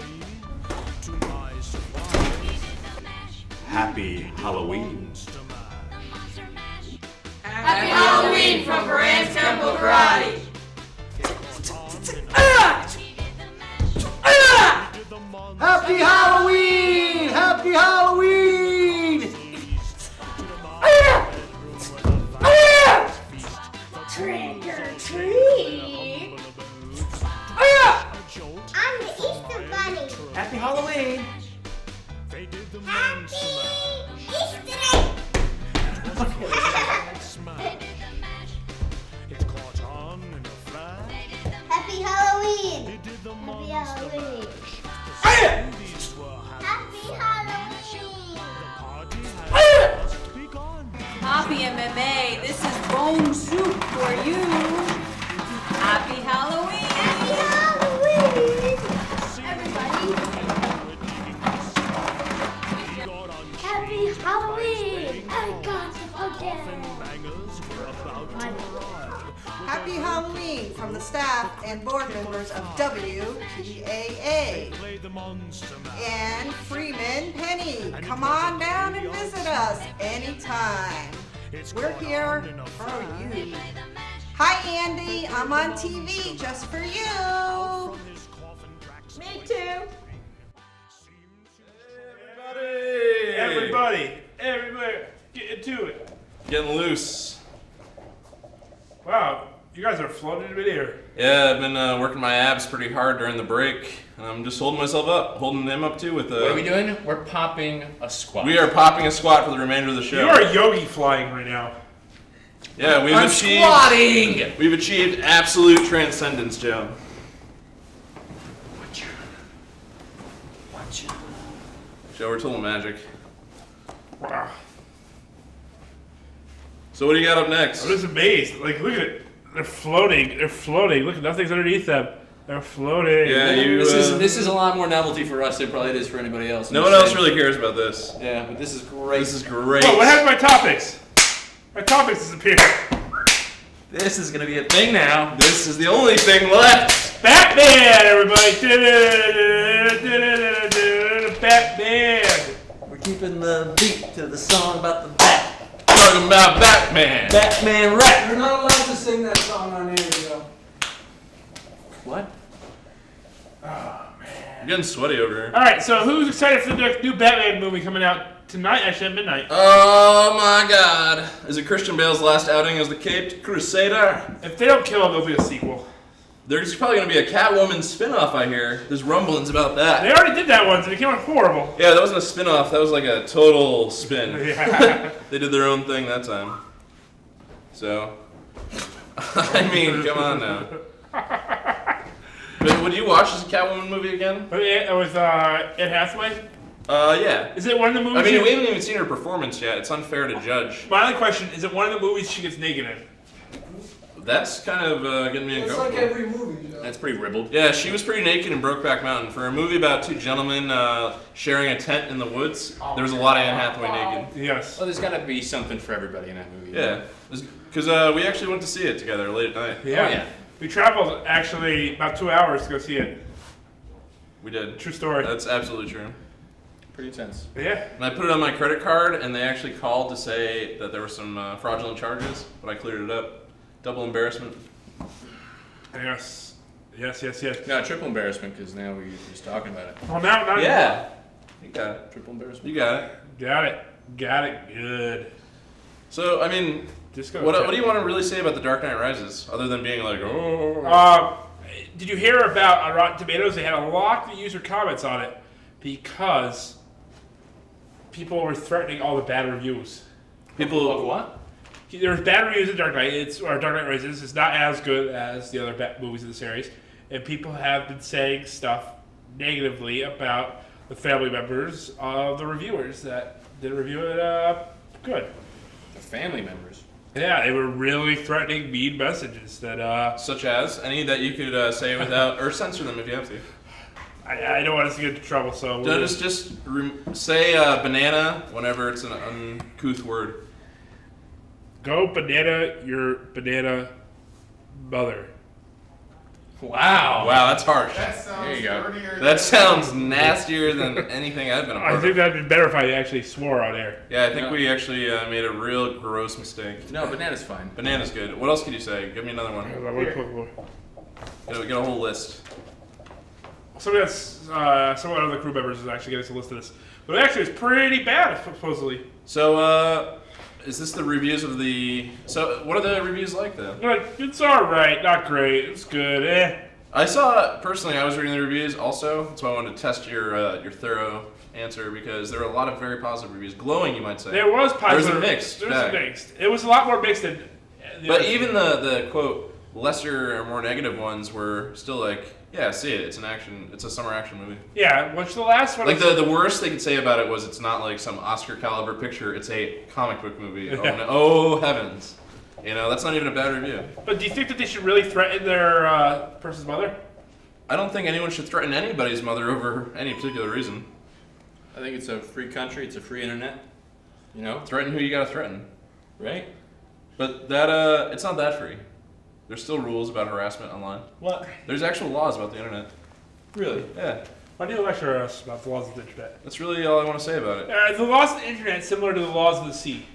To my surprise, Happy Halloween. Happy Halloween from Brand's Temple Karate. Happy Halloween! Happy Halloween! Trick or treat. I'm the Easter Bunny. Happy Halloween! Happy Easter it caught on in a flash. Happy Halloween. Happy Halloween. These were Happy Halloween. party had just begun. Happy MMA, this is bone soup for you. Happy Halloween. Happy Halloween. Everybody. Happy Halloween. I got the pumpkin. Happy Halloween from the staff and board members of WPAA. And Freeman Penny. Come on down and visit us anytime. We're here for you. Hi, Andy. I'm on TV just for you. Me too. Everybody, get into it. Getting loose. Wow, you guys are floating in midair. Yeah, I've been working my abs pretty hard during the break, and I'm just holding myself up, holding them up too with What are we doing? We're popping a squat. We are popping a squat for the remainder of the show. You are yogi flying right now. Yeah, I'm squatting! We've achieved absolute transcendence, Joe. Joe, we're total magic. Wow. So what do you got up next? I'm just amazed. Like, look at it. They're floating. They're floating. Look, nothing's underneath them. They're floating. Yeah, This is a lot more novelty for us than probably it is for anybody else. No one else really cares about this. Yeah, but this is great. This is great. Whoa, what happened to my topics? My topics disappeared. This is gonna be a thing now. This is the only thing left. Batman, everybody. Batman. We're keeping the beat to the song about the bat. Talking about Batman. Batman rap. You're not allowed to sing that song on air, though. What? I'm getting sweaty over here. All right, so who's excited for the new Batman movie coming out tonight? Actually, at midnight. Oh my God! Is it Christian Bale's last outing as the Caped Crusader? If they don't kill him, there'll be a sequel. There's probably gonna be a Catwoman spin-off, I hear. There's rumblings about that. They already did that once, and it came out horrible. Yeah, that wasn't a spin-off. That was like a total spin. Yeah. They did their own thing that time. So, I mean, come on now. But would you watch this Catwoman movie again? With Anne Hathaway? Yeah. Is it one of the movies? I mean, we haven't even seen her performance yet. It's unfair to judge. My only question, is it one of the movies she gets naked in? That's kind of getting me It's uncomfortable. like every movie, Joe. That's pretty ribbled. Yeah, she was pretty naked in Brokeback Mountain. For a movie about two gentlemen sharing a tent in the woods, there was a lot of Anne Hathaway naked. Yes. Well, there's got to be something for everybody in that movie. Yeah, because we actually went to see it together late at night. Yeah. Oh, yeah. We traveled, actually, about 2 hours to go see it. We did. True story. That's absolutely true. Pretty intense. Yeah. And I put it on my credit card, and they actually called to say that there were some fraudulent charges, but I cleared it up. Double embarrassment. Yes. Yes. No, triple embarrassment, because now we're just talking about it. Well, now. Yeah. You got it. Triple embarrassment. You got it. Got it. Good. So, I mean, what do you want to really say about The Dark Knight Rises, other than being like, oh? Did you hear about on Rotten Tomatoes? They had a lot of user comments on it because people were threatening all the bad reviews. People what? There's bad reviews of Dark Knight. Dark Knight Rises. It's not as good as the other movies in the series, and people have been saying stuff negatively about the family members of the reviewers that didn't review it good. The family members. Yeah, they were really threatening mean messages that such as any that you could say without or censor them if you have to. I don't want us to get into trouble, so we'll just say banana whenever it's an uncouth word. Go banana your banana mother. Wow. Wow, that's harsh. That sounds There you go. dirtier That than sounds nastier than anything I've been a part I of. think that'd be better if I actually swore on air. Yeah, I think we actually made a real gross mistake. No, banana's fine. Banana's good. What else could you say? Give me another one. Get a whole list. Some of the crew members is actually getting us a list of this. But actually, it's pretty bad, supposedly. So, is this the reviews of the... So, what are the reviews like, then? Like, it's alright, not great, it's good, I saw, personally, I was reading the reviews also. That's why I wanted to test your thorough answer, because there were a lot of very positive reviews. Glowing, you might say. There was positive. There was a mixed bag. It was a lot more mixed than... But even the quote, lesser or more negative ones were still like, yeah, see it. It's a summer action movie. Yeah, which the last one... Like, the worst they could say about it was it's not like some Oscar caliber picture. It's a comic book movie. Oh, no, oh heavens. You know, that's not even a bad review. But do you think that they should really threaten their person's mother? I don't think anyone should threaten anybody's mother over any particular reason. I think it's a free country. It's a free internet. You know? Threaten who you gotta threaten. Right? But that, it's not that free. There's still rules about harassment online. What? There's actual laws about the internet. Really? Yeah. Why do you lecture us about the laws of the internet? That's really all I want to say about it. The laws of the internet is similar to the laws of the sea.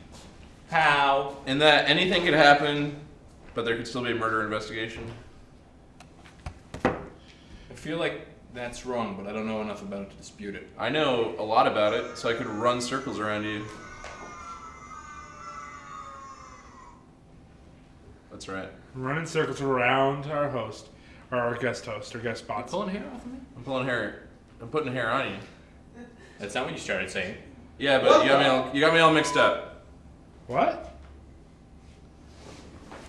How? In that anything could happen, but there could still be a murder investigation. I feel like that's wrong, but I don't know enough about it to dispute it. I know a lot about it, so I could run circles around you. That's right. Running circles around our host, or our guest host, or guest spots. You pulling hair off of me? I'm pulling hair. I'm putting hair on you. That's not what you started saying. Yeah, but you got me all mixed up. What?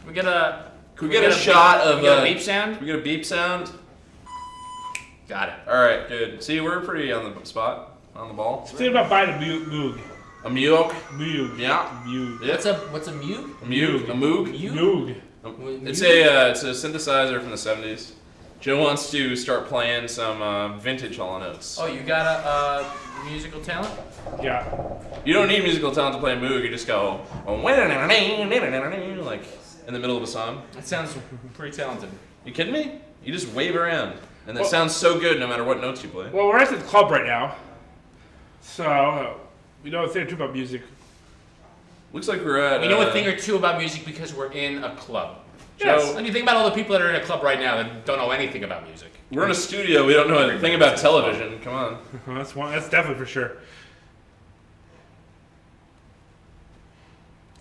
we get a? Can we get a shot of we get a beep sound? Can we get a beep sound? Got it. All right, good. See, we're pretty on the spot, on the ball. Think about buying a Moog. A Moog? Moog. Yeah. Moog. Yeah. What's a Moog? A Moog. A Moog? Moog. It's a synthesizer from the 70s. Joe wants to start playing some vintage Hall & Oates. Oh, you got a musical talent? Yeah. You don't need musical talent to play a Moog. You just go like in the middle of a song. That sounds pretty talented. You kidding me? You just wave around, and that sounds so good no matter what notes you play. Well, we're at the club right now, so we know a thing or two about music. Looks like we're at. We know a thing or two about music because we're in a club. Yes. And you think about all the people that are in a club right now that don't know anything about music. We're in a studio. We don't know anything about television. Come on. That's one. That's definitely for sure.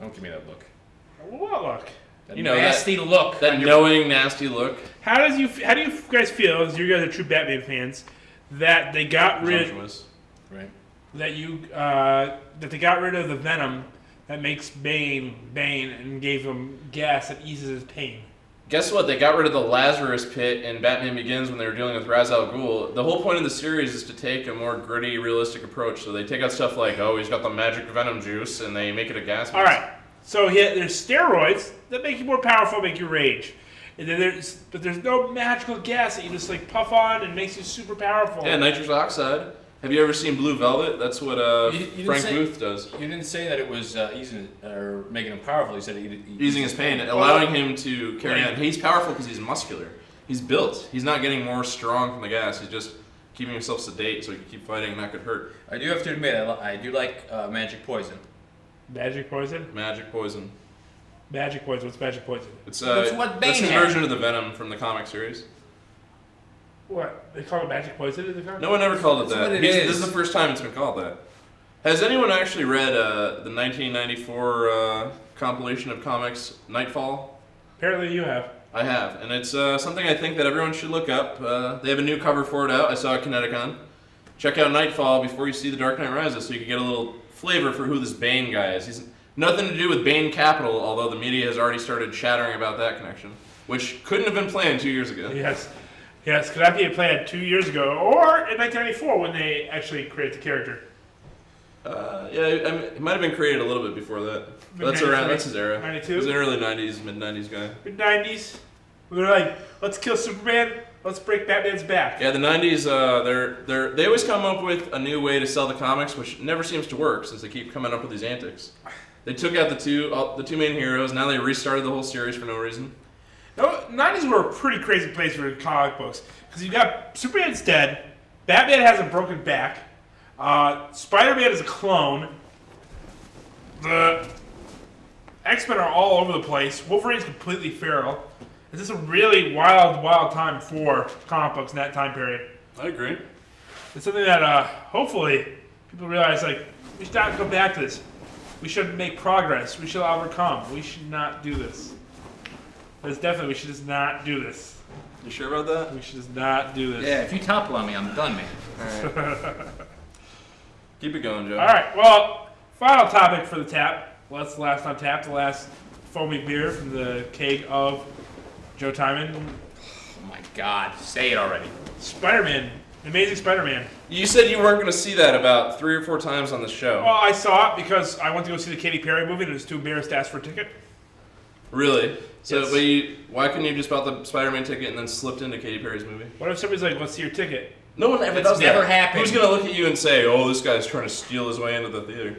Don't give me that look. What look? That nasty look. That knowing, nasty look. How do you guys feel, as you guys are true Batman fans, that they got rid right? That they got rid of the venom that makes Bane and gave him gas that eases his pain? Guess what? They got rid of the Lazarus Pit in Batman Begins when they were dealing with Ra's al Ghul. The whole point of the series is to take a more gritty, realistic approach. So they take out stuff like, oh, he's got the magic venom juice, and they make it a gas mask. All right. So there's steroids that make you more powerful, make you rage. And then there's no magical gas that you just like puff on and makes you super powerful. Yeah, nitrous oxide. Have you ever seen Blue Velvet? That's what Frank Booth does. You didn't say that it was easing or making him powerful. You said easing his pain, allowing him to carry on. He's powerful because he's muscular. He's built. He's not getting more strong from the gas. He's just keeping himself sedate so he can keep fighting and that could hurt. I do have to admit, I do like magic poison. Magic poison? Magic poison. Magic poison. What's magic poison? It's that's what Bane that's his had. version of the venom from the comic series. What? They call it magic poison in the comic? No one ever called it that. This is the first time it's been called that. Has anyone actually read the 1994 compilation of comics, Nightfall? Apparently you have. I have, and it's something I think that everyone should look up. They have a new cover for it out. I saw it at Kineticon. Check out Nightfall before you see The Dark Knight Rises so you can get a little flavor for who this Bane guy is. He's nothing to do with Bane Capital, although the media has already started chattering about that connection, which couldn't have been planned 2 years ago. Yes. Yes, could that be planned 2 years ago, or in 1994 when they actually created the character? Yeah, it might have been created a little bit before that. That's around. That's his era. 92? He's an early 90s, mid 90s guy. Mid 90s. We were like, let's kill Superman. Let's break Batman's back. Yeah, the 90s. They always come up with a new way to sell the comics, which never seems to work since they keep coming up with these antics. They took out the two main heroes. Now they restarted the whole series for no reason. No, 90s were a pretty crazy place for comic books because you got Superman's dead, Batman has a broken back, Spider-Man is a clone, the X-Men are all over the place, Wolverine's completely feral. It's just a really wild, wild time for comic books in that time period. I agree. It's something that hopefully people realize, like, we should not go back to this. We should make progress. We should overcome. We should not do this. But it's definitely, we should just not do this. You sure about that? We should just not do this. Yeah, if you topple on me, I'm done, man. All right. Keep it going, Joe. All right, well, final topic for the tap. Let's last on tap, the last foamy beer from the keg of Joe Tyman. Oh my God, say it already. Spider-Man, Amazing Spider-Man. You said you weren't going to see that about 3 or 4 times on the show. Well, I saw it because I went to go see the Katy Perry movie and I was too embarrassed to ask for a ticket. Really? So, Yes. but why couldn't you just bought the Spider-Man ticket and then slipped into Katy Perry's movie? What if somebody's like, let's see your ticket? No one ever It's does never that. happened. Who's gonna look at you and say, "Oh, this guy's trying to steal his way into the theater"?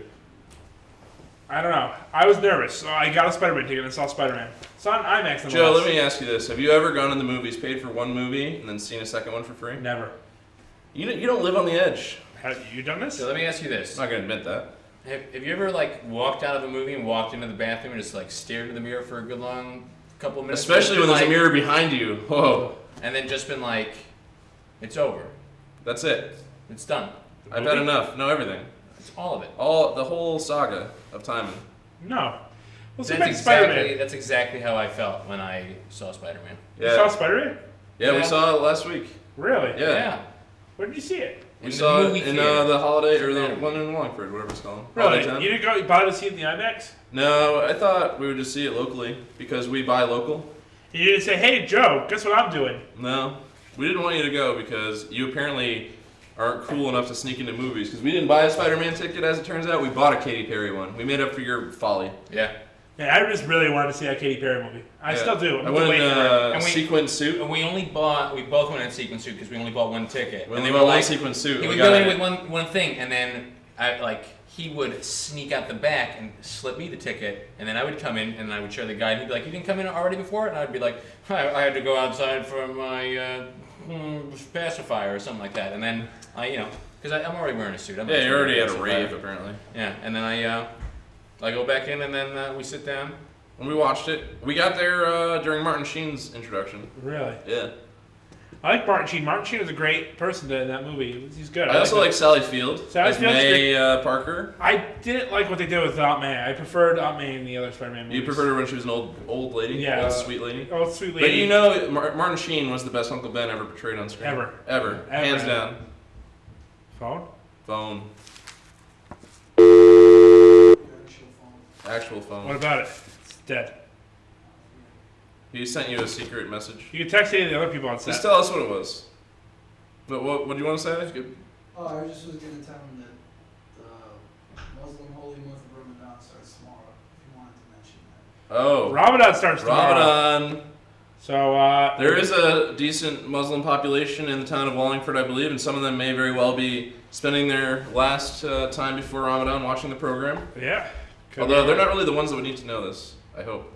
I don't know. I was nervous, so I got a Spider-Man ticket and saw Spider-Man. Saw an IMAX. Joe, let me ask you this: have you ever gone in the movies, paid for one movie, and then seen a second one for free? Never. You don't live on the edge. Have you done this? So let me ask you this. I'm not gonna admit that. Have you ever like walked out of a movie and walked into the bathroom and just like stared in the mirror for a good long couple of minutes? Especially when there's like, a mirror behind you. Whoa. And then just been like, it's over. That's it. It's done. I've had enough. No, everything. It's all of it. The whole saga of Tyman. No. Well, That's exactly how I felt when I saw Spider-Man. You saw Spider-Man? Yeah, we saw it last week. Really? Yeah. Where did you see it? We saw it in the holiday, or the one in Wallingford, whatever it's called. Really? You didn't go, you bought to see it in the IMAX? No, I thought we would just see it locally, because we buy local. And you didn't say, hey, Joe, guess what I'm doing? No. We didn't want you to go, because you apparently aren't cool enough to sneak into movies. Because we didn't buy a Spider-Man ticket, as it turns out. We bought a Katy Perry one. We made up for your folly. Yeah. Yeah, I just really wanted to see that Katy Perry movie. I still do. I went in a sequin suit. And we both went in a sequin suit because we only bought one ticket. We only bought one sequin suit. He would go in with one thing, and then he would sneak out the back and slip me the ticket, and then I would come in and I would show the guy, and he'd be like, "You didn't come in already before?" And I'd be like, "I had to go outside for my pacifier or something like that." And then because I'm already wearing a suit. You're already at a rave apparently. Yeah, and then I go back in, and then we sit down. And we watched it. We got there during Martin Sheen's introduction. Really? Yeah. I like Martin Sheen. Martin Sheen was a great person in that movie. He's good. I also like Sally Field. Sally Field's May Parker. I didn't like what they did with Aunt May. I preferred Aunt May in the other Spider-Man movies. You preferred her when she was an old lady? Yeah. Old sweet lady? Old sweet lady. But Martin Sheen was the best Uncle Ben ever portrayed on screen. Ever. Hands down. Phone? Actual phone. What about it? It's dead. He sent you a secret message. You can text any of the other people on set. Just tell us what it was. What do you want to say? Oh, I just was going to tell him that the Muslim holy month of Ramadan starts tomorrow, if you wanted to mention that. Oh. Ramadan starts tomorrow. Ramadan. So, there is a decent Muslim population in the town of Wallingford, I believe, and some of them may very well be spending their last time before Ramadan watching the program. Yeah. Although they're not really the ones that would need to know this, I hope.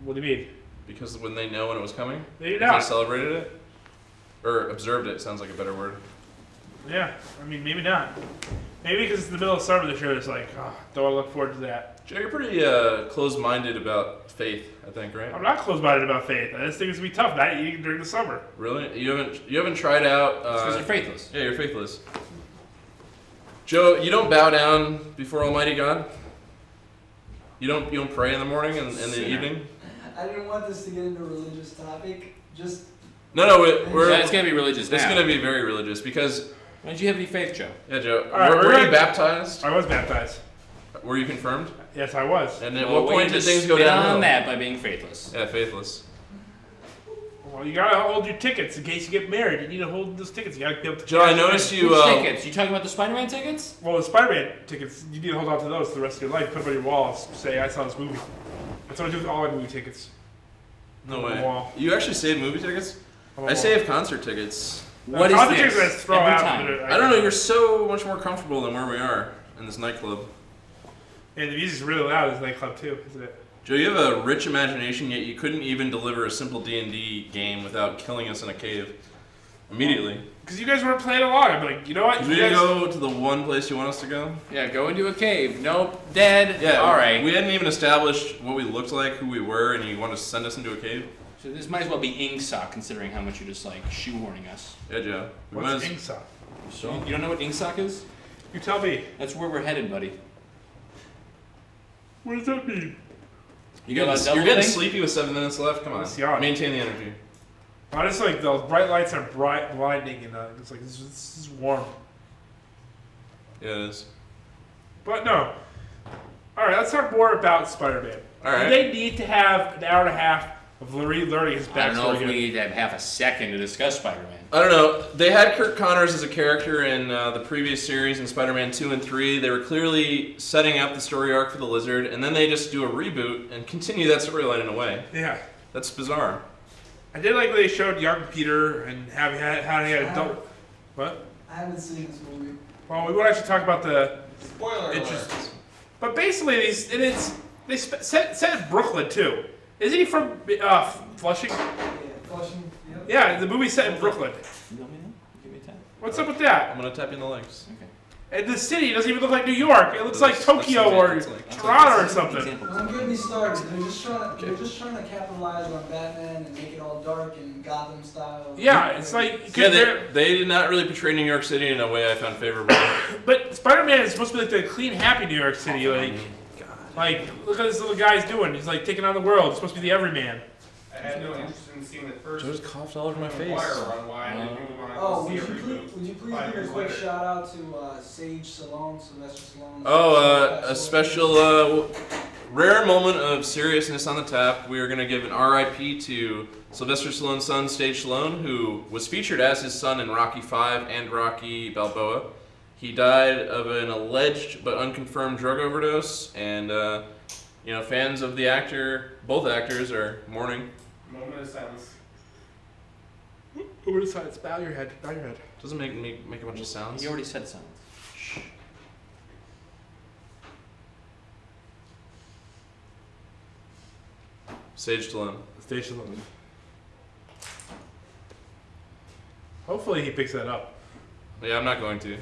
What do you mean? Because when they know when it was coming, they celebrated it, or observed it. Sounds like a better word. Yeah, I mean maybe not. Maybe because it's the middle of summer this year. It's like, don't I look forward to that? Joe, you're pretty closed-minded about faith, I think, right? I'm not closed-minded about faith. I just think it's gonna be tough not eating during the summer. Really? You haven't tried out? Because you're faithless. Yeah, you're faithless. Joe, you don't bow down before Almighty God? You don't pray in the morning and in the evening? I didn't want this to get into a religious topic. Just no. It's gonna be religious. It's gonna be very religious because. Did you have any faith, Joe? Yeah, Joe. Right, were you baptized? I was baptized. Were you confirmed? Yes, I was. And at what point did things go downhill? On that by being faithless. Yeah, faithless. Well, you gotta hold your tickets in case you get married. You need to hold those tickets. You gotta be able to. Joe, I noticed you. Which tickets? You talking about the Spider-Man tickets? Well, the Spider-Man tickets, you need to hold on to those for the rest of your life. Put them on your walls. Say, I saw this movie. That's what I do with all my movie tickets. No way. You actually save movie tickets? I save concert tickets. What is this? Throw out I don't know. You're so much more comfortable than where we are in this nightclub. And the music's really loud in this nightclub too, isn't it? Joe, you have a rich imagination, yet you couldn't even deliver a simple D&D game without killing us in a cave immediately. Because you guys weren't playing along. I'm like, you know what? We didn't go to the one place you want us to go? Yeah, go into a cave. Nope, dead. Yeah, all right. We hadn't even established what we looked like, who we were, and you want to send us into a cave? So this might as well be Ingsoc, considering how much you're just like shoehorning us. Yeah, Joe. What's Ingsoc? So you don't know what Ingsoc is? You tell me. That's where we're headed, buddy. What does that mean? You're getting sleepy with 7 minutes left. Come on, on. Maintain the energy. I just like the bright lights are blinding, and it's like this is warm. Yeah, it is. But no. All right, let's talk more about Spider-Man. All right. Do they need to have an hour and a half of learning his backstory? I don't know if we need to have half a second to discuss Spider-Man. I don't know. They had Kirk Connors as a character in the previous series in Spider-Man 2 and 3. They were clearly setting up the story arc for the Lizard, and then they just do a reboot and continue that storyline in a way. Yeah. That's bizarre. I did like when they showed young Peter and how he had adult. What? I haven't seen this movie. Well, we won't actually talk about the Spoiler alert. But basically, they set in Brooklyn too. Isn't he from Flushing? Yeah, Flushing. Yep. Yeah, the movie's set in Brooklyn. You want me to? Give me a tap. What's up with that? I'm gonna tap you in the legs. Okay. And the city doesn't even look like New York. It looks like Tokyo or Toronto or something. Don't get me started. They're just trying to capitalize on Batman and make it all dark and Gotham style. Yeah, it's like they did not really portray New York City in a way I found favorable. But Spider-Man is supposed to be like the clean, happy New York City. Like look at this little guy he's doing. He's like taking on the world. He's supposed to be the everyman. I had no interest in seeing the first. Joe's coughed all over my face. Wire run. Why? I didn't really want to Oh, see would a you reboot. please 5 give a years quick later. shout out to Sage Stallone, Sylvester Stallone? Oh, a special rare moment of seriousness on the tap. We are going to give an RIP to Sylvester Stallone's son, Sage Stallone, who was featured as his son in Rocky V and Rocky Balboa. He died of an alleged but unconfirmed drug overdose, and you know, fans of the actor, both actors, are mourning. Moment of silence. Over the sides. Bow your head. Bow your head. Doesn't make a bunch of sounds. He already said silence. Sage Stallone. Sage Stallone. Hopefully he picks that up. Yeah, I'm not going to.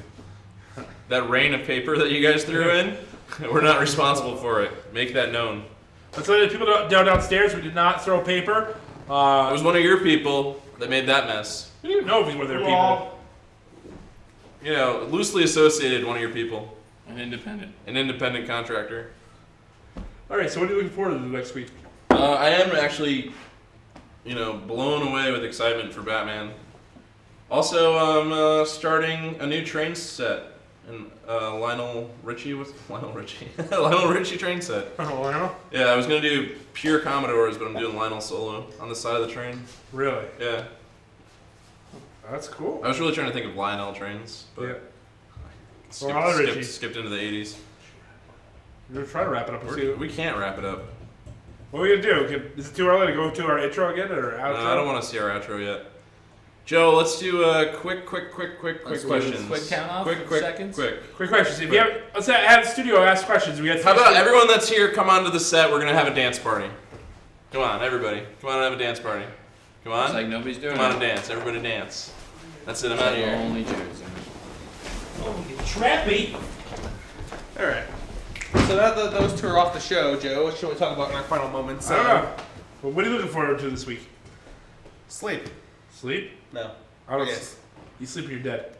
That rain of paper that you guys threw in, we're not responsible for it. Make that known. Let's let the people downstairs. We did not throw paper. It was one of your people that made that mess. We didn't know if it was one of their people. You know, loosely associated one of your people. An independent. An independent contractor. All right, so what are you looking forward to the next week? I am actually, you know, blown away with excitement for Batman. Also, I'm starting a new train set. And Lionel Richie Lionel Richie train set. Oh, Lionel? Yeah, I was gonna do pure Commodores, but I'm doing Lionel solo on the side of the train. Really? Yeah. That's cool. I was really trying to think of Lionel trains, but yeah. Skipped into the 80s. We're gonna try to wrap it up. We can't wrap it up. What are we gonna do? Is it too early to go to our intro again or outro? No, I don't want to see our outro yet. Joe, let's do quick questions. Quick count off. Quick seconds. Quick questions. If you have, let's have the studio ask questions. We got. How about everyone that's here? Come on to the set. We're gonna have a dance party. Come on, everybody. Come on and have a dance party. Come on. It's like nobody's doing Come on it. and dance. Everybody dance. That's it. I'm out of here. Only Joe's. Oh, you trappy. All right. So now that those two are off the show, Joe, what should we talk about in our final moments? I don't know. Well, what are you looking forward to this week? Sleep. Sleep? No. I don't. Yes. You sleep when you're dead.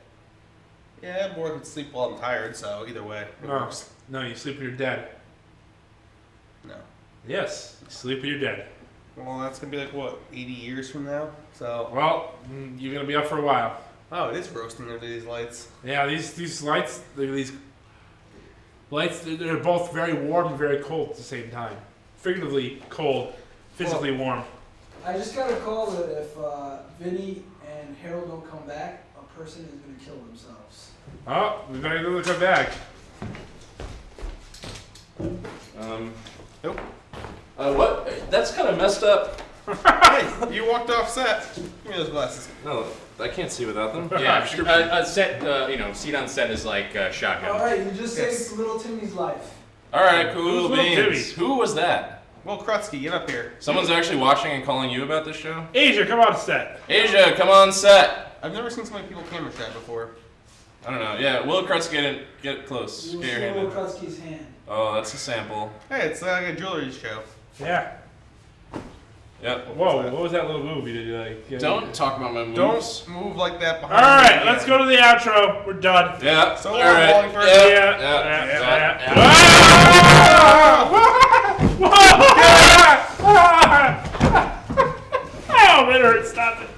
Yeah, more than sleep while I'm tired, so either way, it works. No, you sleep when you're dead. No. Yes, you sleep when you're dead. Well, that's gonna be like what, 80 years from now? So. Well, you're gonna be up for a while. Oh, it is roasting under these lights. Yeah, these lights, these lights, they're both very warm and very cold at the same time. Figuratively cold, physically warm. I just got a call that if Vinny and Harold don't come back, a person is going to kill themselves. Oh, we better go come back. Nope. What? That's kind of messed up. Hey, you walked off set. Give me those glasses. No, I can't see without them. Yeah, a set, seat on set is like shotgun. All right, you just saved little Timmy's life. All right, cool Who's little beans. Who was that? Will Krutsky, get up here. Someone's actually watching and calling you about this show? Asia, come on set. Asia, come on set. I've never seen so many people camera shy before. I don't know. Yeah, Will Krutsky, get close. You Get your will hand see in. Will Krutsky's hand. Oh, that's a sample. Hey, it's like a jewelry show. Yeah. Yep. Whoa, what was that little move you did? Like, Don't talk about my moves. Don't move like that behind all right, me. let's go to the outro. We're done. Yeah. So all long, right. Wallingford. Yeah. Oh, it hurts. Stop it.